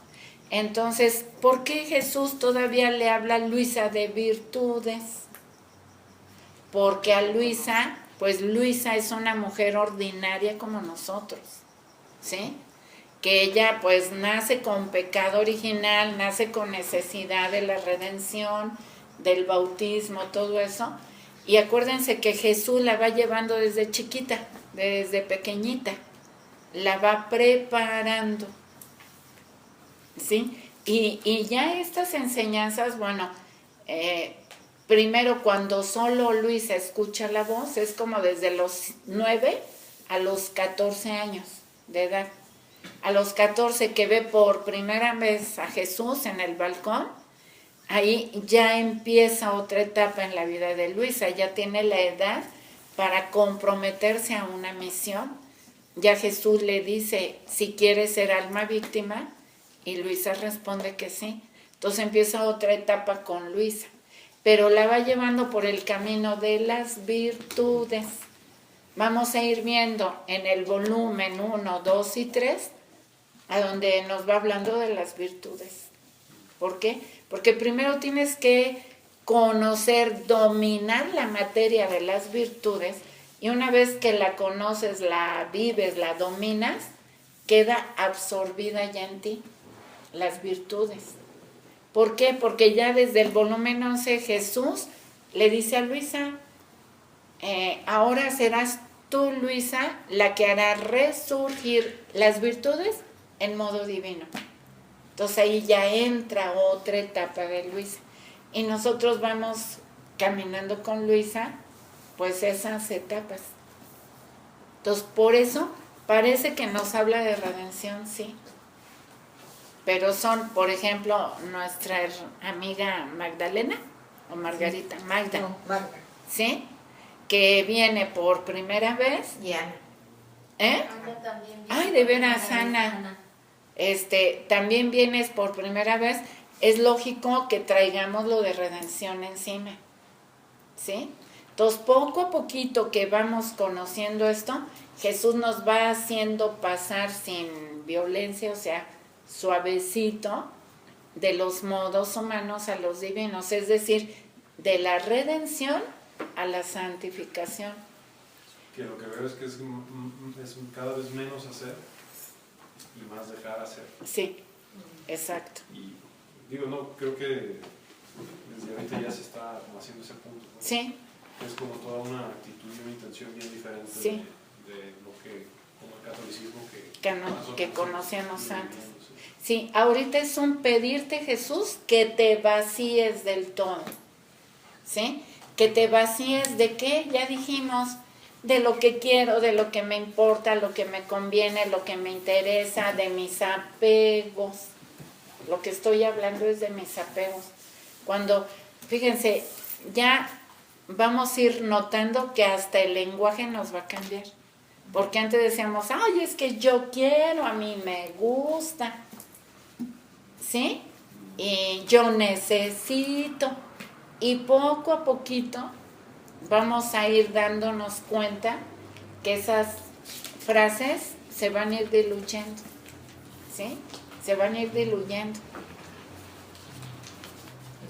Entonces, ¿por qué Jesús todavía le habla a Luisa de virtudes? Porque a Luisa, pues Luisa es una mujer ordinaria como nosotros, ¿sí? Que ella pues nace con pecado original, nace con necesidad de la redención, del bautismo, todo eso. Y acuérdense que Jesús la va llevando desde chiquita, desde pequeñita, la va preparando, ¿sí? Y ya estas enseñanzas, bueno, primero cuando solo Luisa escucha la voz, es como desde los 9 a los 14 años de edad. A los 14 que ve por primera vez a Jesús en el balcón, ahí ya empieza otra etapa en la vida de Luisa, ya tiene la edad para comprometerse a una misión. Ya Jesús le dice, si quiere ser alma víctima, y Luisa responde que sí. Entonces empieza otra etapa con Luisa, pero la va llevando por el camino de las virtudes. Vamos a ir viendo en el volumen 1, 2 y 3, a donde nos va hablando de las virtudes. ¿Por qué? Porque primero tienes que conocer, dominar la materia de las virtudes, y una vez que la conoces, la vives, la dominas, queda absorbida ya en ti las virtudes. ¿Por qué? Porque ya desde el volumen 11 Jesús le dice a Luisa, ahora serás tú, Luisa, la que hará resurgir las virtudes en modo divino. Entonces ahí ya entra otra etapa de Luisa. Y nosotros vamos caminando con Luisa, pues esas etapas. Entonces por eso parece que nos habla de redención, sí. Pero son, por ejemplo, nuestra amiga Magdalena, o Margarita, Magda, No, Magda. ¿sí? Que viene por primera vez. Y Ana. Ana también viene. Ay, de veras, Ana. También vienes por primera vez. Es lógico que traigamos lo de redención encima, ¿sí? Entonces, poco a poquito que vamos conociendo esto, Jesús nos va haciendo pasar sin violencia, o sea, suavecito, de los modos humanos a los divinos, es decir, de la redención a la santificación. Que lo que veo es que es cada vez menos hacer y más dejar hacer. Sí, exacto. Y digo, no, creo que desde ahorita ya se está como haciendo ese punto, ¿no? Sí. Es como toda una actitud y una intención bien diferente Sí. de lo que, como el catolicismo Que conocíamos sí, antes. sí. Sí, ahorita es un pedirte, Jesús, que te vacíes del todo, ¿sí? Que te vacíes de qué, ya dijimos, de lo que quiero, de lo que me importa, lo que me conviene, lo que me interesa, de mis apegos. Lo que estoy hablando es de mis apegos. Cuando, fíjense, ya vamos a ir notando que hasta el lenguaje nos va a cambiar. Porque antes decíamos, ay, es que yo quiero, a mí me gusta, ¿sí? Y yo necesito. Y poco a poquito vamos a ir dándonos cuenta que esas frases se van a ir diluyendo, ¿sí? Se van a ir diluyendo.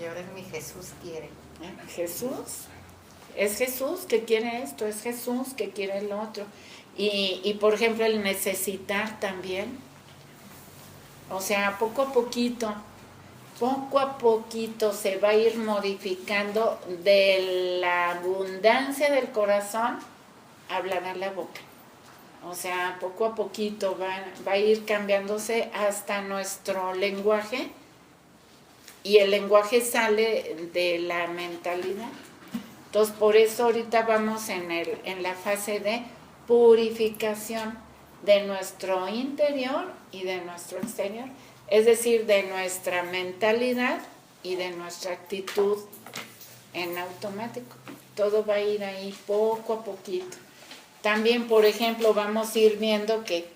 Y ahora mi Jesús quiere. Jesús, es Jesús que quiere esto, es Jesús que quiere lo otro. Y por ejemplo, el necesitar también. O sea, poco a poquito se va a ir modificando de la abundancia del corazón, hablará la boca. O sea, poco a poquito va a ir cambiándose hasta nuestro lenguaje, y el lenguaje sale de la mentalidad. Entonces, por eso ahorita vamos en la fase de purificación de nuestro interior y de nuestro exterior. Es decir, de nuestra mentalidad y de nuestra actitud en automático. Todo va a ir ahí poco a poquito. También, por ejemplo, vamos a ir viendo que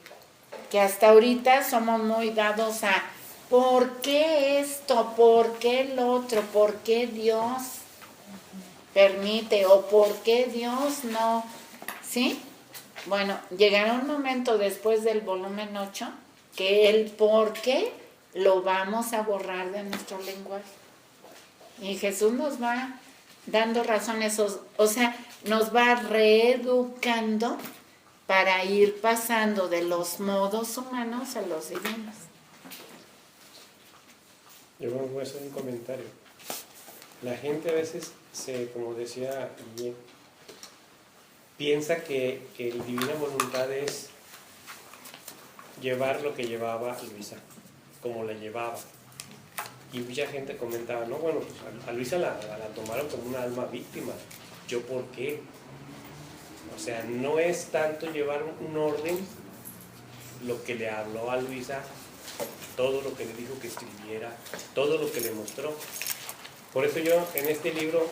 hasta ahorita somos muy dados a ¿por qué esto? ¿Por qué el otro? ¿Por qué Dios permite? ¿O por qué Dios no? ¿Sí? Bueno, llegará un momento después del volumen 8 que el por qué lo vamos a borrar de nuestro lenguaje. Y Jesús nos va dando razones, o sea, nos va reeducando para ir pasando de los modos humanos a los divinos. Yo voy a hacer un comentario. La gente a veces, como decía Guille, piensa que el divina voluntad es llevar lo que llevaba Luisa, como la llevaba. Y mucha gente comentaba, no, bueno, pues a Luisa la tomaron como una alma víctima. ¿Yo por qué? O sea, no es tanto llevar un orden lo que le habló a Luisa, todo lo que le dijo que escribiera, todo lo que le mostró. Por eso yo en este libro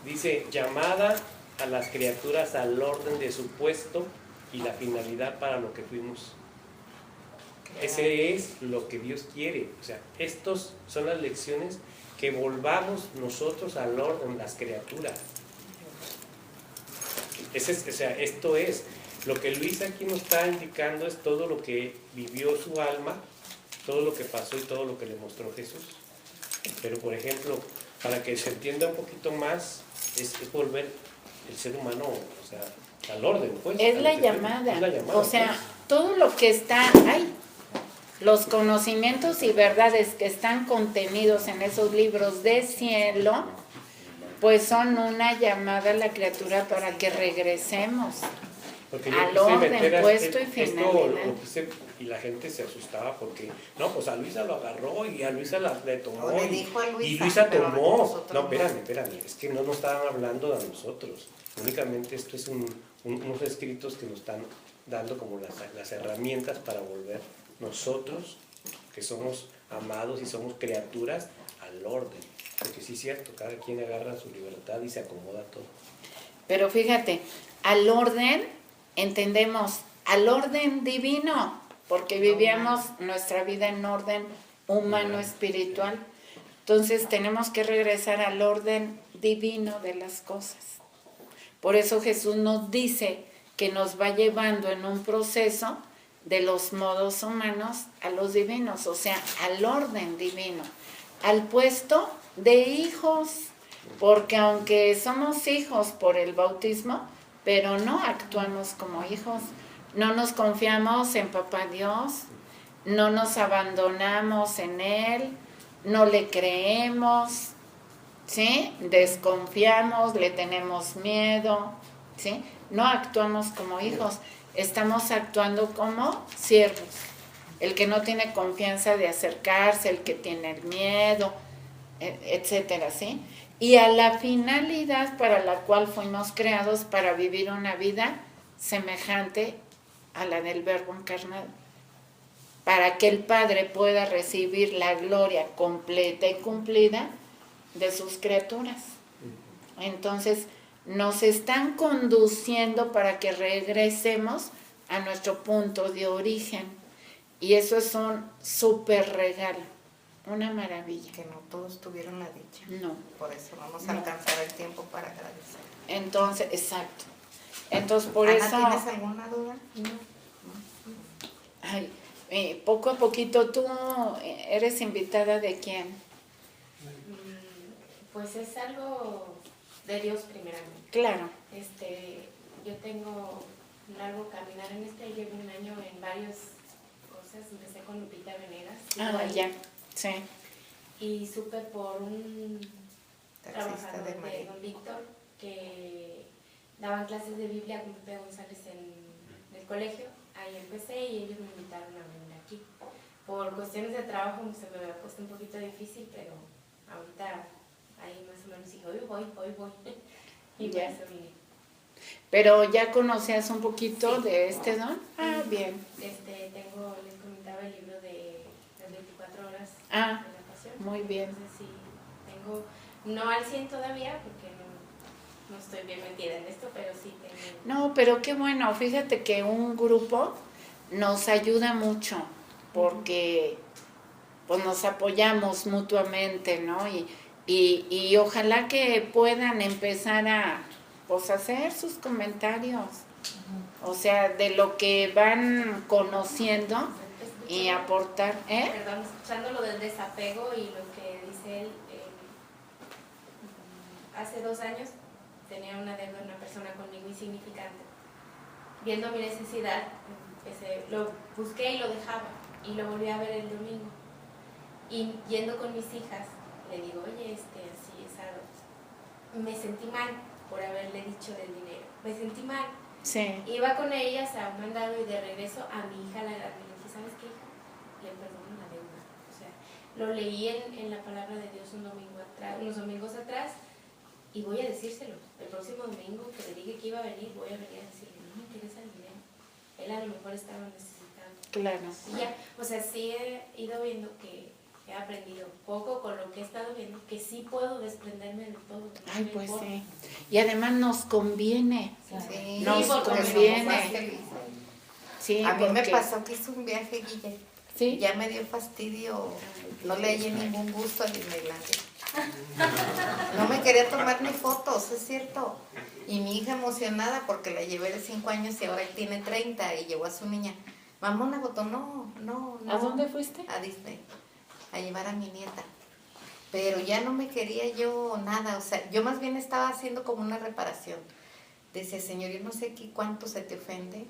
dice, llamada a las criaturas al orden de su puesto y la finalidad para lo que fuimos. Ese es lo que Dios quiere. O sea, estas son las lecciones que volvamos nosotros al orden, las criaturas. O sea, esto es lo que Luisa aquí nos está indicando, es todo lo que vivió su alma, todo lo que pasó y todo lo que le mostró Jesús. Pero por ejemplo, para que se entienda un poquito más, es volver el ser humano, o sea, al orden, pues. Es la llamada. O sea, pues. todo lo que está ahí, los conocimientos y verdades que están contenidos en esos libros de cielo, pues son una llamada a la criatura para que regresemos al orden, puesto y finalidad. Y la gente se asustaba porque, no, pues a Luisa lo agarró y a Luisa le tomó. O le dijo a Luisa, y Luisa pero tomó. No, no. espérame, es que no nos estaban hablando de nosotros. Únicamente esto es unos escritos que nos están dando como las herramientas para volver nosotros, que somos amados y somos criaturas, al orden. Porque sí es cierto, cada quien agarra su libertad y se acomoda todo. Pero fíjate, al orden, entendemos, al orden divino, porque vivíamos nuestra vida en orden humano espiritual. Entonces tenemos que regresar al orden divino de las cosas. Por eso Jesús nos dice que nos va llevando en un proceso de los modos humanos a los divinos, o sea, al orden divino, al puesto de hijos, porque aunque somos hijos por el bautismo, pero no actuamos como hijos, no nos confiamos en Papá Dios, no nos abandonamos en Él, no le creemos, ¿sí? Desconfiamos, le tenemos miedo, ¿sí? No actuamos como hijos, estamos actuando como siervos. El que no tiene confianza de acercarse, el que tiene el miedo, etcétera, ¿sí? Y a la finalidad para la cual fuimos creados, para vivir una vida semejante a la del Verbo encarnado, para que el Padre pueda recibir la gloria completa y cumplida de sus criaturas. Entonces, nos están conduciendo para que regresemos a nuestro punto de origen. Y eso es un súper regalo, una maravilla. Que no todos tuvieron la dicha. No. Por eso vamos a alcanzar el tiempo para agradecer. Entonces, exacto. Entonces, por Ana, eso... ¿tienes alguna duda? Ay, poco a poquito, ¿tú eres invitada de quién? Pues es algo de Dios primeramente. Claro. Yo tengo un largo caminar en llevo un año en varias cosas. Empecé con Lupita Venegas. Ya, sí. Y supe por un Taxista trabajador de de María. don Víctor que daban clases de Biblia con Pepe González en el colegio. Ahí empecé y ellos me invitaron a venir aquí. Por cuestiones de trabajo se me había puesto un poquito difícil, pero ahorita ahí más o menos dije, hoy voy. Y Ya. por eso vine. Pero ya conocías un poquito Sí. de este don. Ah, bien. Les comentaba el libro de las 24 horas Ah, de la Pasión. muy bien. Entonces sí, tengo, no al 100 todavía, porque no estoy bien metida en esto, pero sí tengo. No, pero qué bueno. Fíjate que un grupo nos ayuda mucho porque pues nos apoyamos mutuamente, ¿no? Y ojalá que puedan empezar a pues hacer sus comentarios. O sea, de lo que van conociendo y aportar, Perdón, escuchando lo del desapego y lo que dice él, hace 2 años tenía una deuda de una persona conmigo insignificante. Viendo mi necesidad, lo busqué y lo dejaba, y lo volví a ver el domingo. Y yendo con mis hijas, le digo, oye, así es algo. Me sentí mal por haberle dicho del dinero. Me sentí mal. sí, Iba con ellas a un mandado y de regreso a mi hija le dije, ¿sabes qué, hija? Le perdono la deuda. O sea, lo leí en la palabra de Dios unos domingos atrás, y voy a decírselo. El próximo domingo que le dije que iba a venir, voy a venir a decirle, no me interesa el dinero. Él a lo mejor estaba necesitado. claro. Y ya, o sea, sí he ido viendo que he aprendido poco con lo que he estado viendo, que sí puedo desprenderme de todo. Ay, no pues importa. sí. Y además nos conviene. Sí, Nos porque somos conviene. más felices. Sí, A mí me porque- pasó que hice un viaje, Guille. Sí. Ya me dio fastidio, no le hallé ningún gusto a Disneylandia. No me quería tomar ni fotos, es cierto. Y mi hija emocionada porque la llevé de 5 años y ahora él tiene 30 y llevó a su niña. Mamá, una foto, no. ¿A dónde fuiste? A Disney, a llevar a mi nieta. Pero ya no me quería yo nada, o sea, yo más bien estaba haciendo como una reparación. Decía, Señor, yo no sé cuánto se te ofende,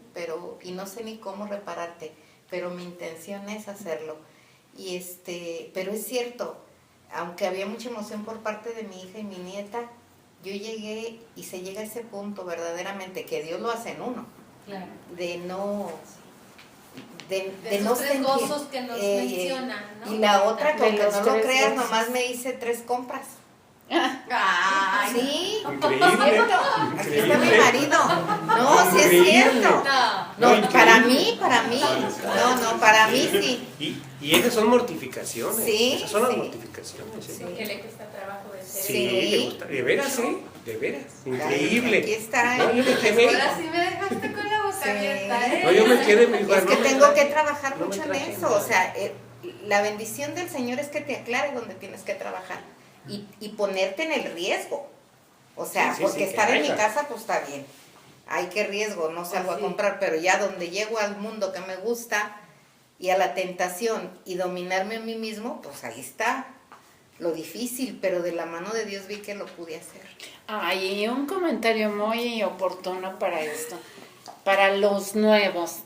y no sé ni cómo repararte, pero mi intención es hacerlo. Pero es cierto, aunque había mucha emoción por parte de mi hija y mi nieta, yo llegué y se llega a ese punto verdaderamente que Dios lo hace en uno, Claro. de no De no esos 3 sentir. gozos que nos mencionan, ¿no? Y la otra, De aunque los no lo 3 creas, gozos. nomás me hice 3 compras. Ay, Sí, Increíble. aquí está mi marido. No, sí es cierto. no. No, para mí. No, para mí sí. Y esas son mortificaciones. Sí, Esas son las sí. mortificaciones. ¿eh? Que le cuesta trabajo de ser. Sí, Sí. le gusta. De veras, ¿eh? De veras. Increíble. Aquí está. No, yo me quedé. Ahora sí me dejaste con la boca Sí. abierta, ¿eh? No, yo me quedé. Me dijo, Es que no me tengo traje- que trabajar no me mucho en traje eso. nada. O sea, la bendición del Señor es que te aclare donde tienes que trabajar y ponerte en el riesgo. O sea, Sí, porque que estar en mi haya. casa, pues está bien. Ay, qué riesgo, no salgo a comprar, pero ya donde llego al mundo que me gusta y a la tentación y dominarme a mí mismo, pues ahí está lo difícil, pero de la mano de Dios vi que lo pude hacer. Ay, un comentario muy oportuno para esto, para los nuevos.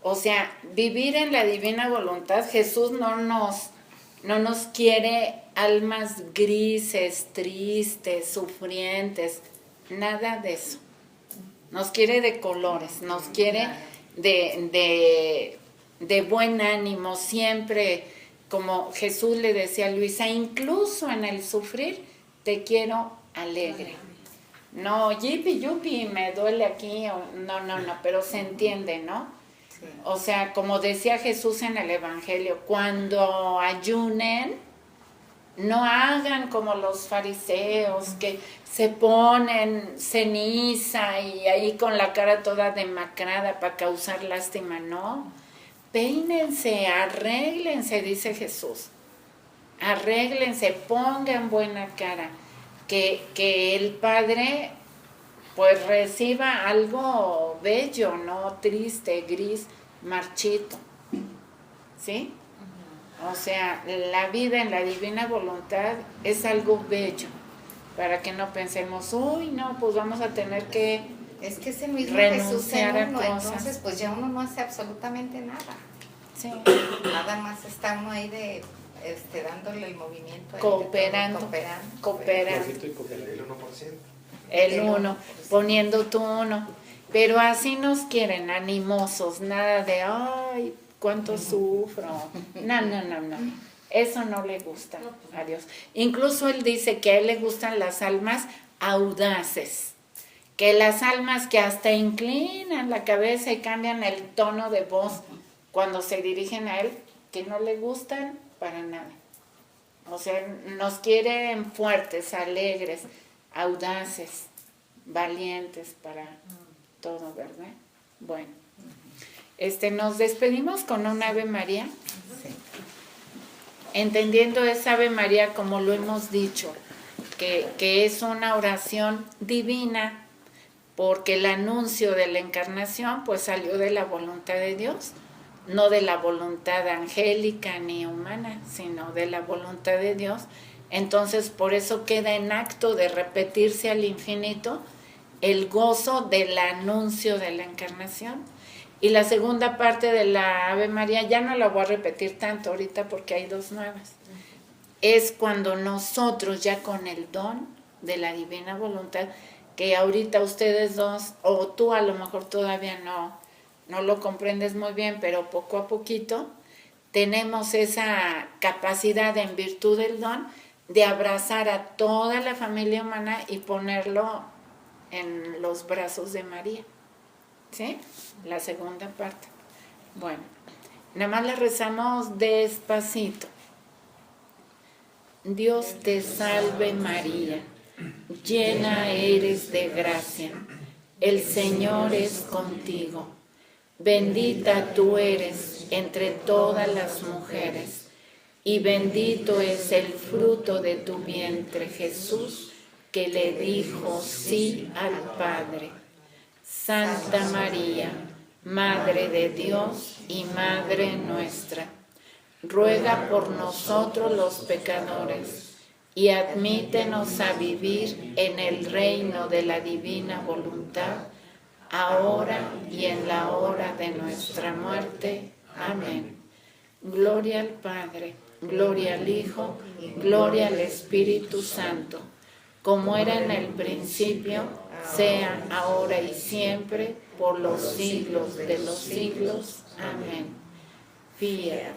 O sea, vivir en la divina voluntad, Jesús no nos quiere almas grises, tristes, sufrientes, nada de eso. Nos quiere de colores, nos quiere de buen ánimo, siempre, como Jesús le decía a Luisa, incluso en el sufrir, te quiero alegre. No, yipi, yupi, me duele aquí, no, pero se entiende, ¿no? Sí. O sea, como decía Jesús en el Evangelio, cuando ayunen, no hagan como los fariseos que se ponen ceniza y ahí con la cara toda demacrada para causar lástima, no. Peínense, arréglense, dice Jesús. Arréglense, pongan buena cara. Que el Padre pues reciba algo bello, no triste, gris, marchito. ¿Sí? O sea, la vida en la divina voluntad es algo bello, para que no pensemos, uy, no, pues vamos a tener que Es que ese mismo Jesús en renunciar a uno, cosas. entonces pues ya uno no hace absolutamente nada. sí, Nada más está uno ahí dándole el movimiento. ahí de Cooperando. todo, cooperan, Flojito y cooperativo. El 1%. el uno, poniendo tu uno. Pero así nos quieren, animosos, nada de, ay, cuánto sufro. No. Eso no le gusta a Dios. Incluso Él dice que a Él le gustan las almas audaces. Que las almas que hasta inclinan la cabeza y cambian el tono de voz cuando se dirigen a Él, que no le gustan para nada. O sea, nos quieren fuertes, alegres, audaces, valientes para todo, ¿verdad? Bueno, nos despedimos con un Ave María, entendiendo esa Ave María como lo hemos dicho, que es una oración divina, porque el anuncio de la encarnación pues salió de la voluntad de Dios, no de la voluntad angélica ni humana, sino de la voluntad de Dios. Entonces por eso queda en acto de repetirse al infinito el gozo del anuncio de la encarnación. Y la segunda parte de la Ave María, ya no la voy a repetir tanto ahorita porque hay dos nuevas, es cuando nosotros ya con el don de la divina voluntad, que ahorita ustedes dos, o tú a lo mejor todavía no lo comprendes muy bien, pero poco a poquito tenemos esa capacidad en virtud del don de abrazar a toda la familia humana y ponerlo en los brazos de María. ¿Sí? La segunda parte. Bueno, nada más le rezamos despacito. Dios te salve María, llena eres de gracia, el Señor es contigo. Bendita tú eres entre todas las mujeres, y bendito es el fruto de tu vientre, Jesús, que le dijo sí al Padre. Santa María, Madre de Dios y Madre nuestra, ruega por nosotros los pecadores y admítenos a vivir en el reino de la divina voluntad, ahora y en la hora de nuestra muerte. Amén. Gloria al Padre, gloria al Hijo, gloria al Espíritu Santo, como era en el principio, sea ahora y siempre, por los siglos de los siglos. Amén. Fiat,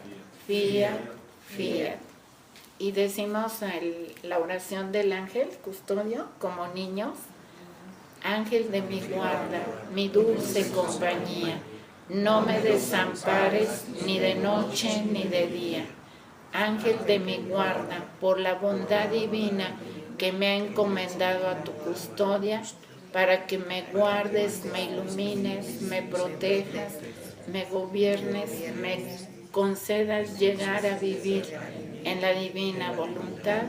fiat, fiat. Y decimos la oración del ángel custodio como niños. Ángel de mi guarda, mi dulce compañía, no me desampares ni de noche ni de día. Ángel de mi guarda, por la bondad divina que me ha encomendado a tu custodia, para que me guardes, me ilumines, me protejas, me gobiernes, me concedas llegar a vivir en la divina voluntad.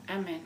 Amén.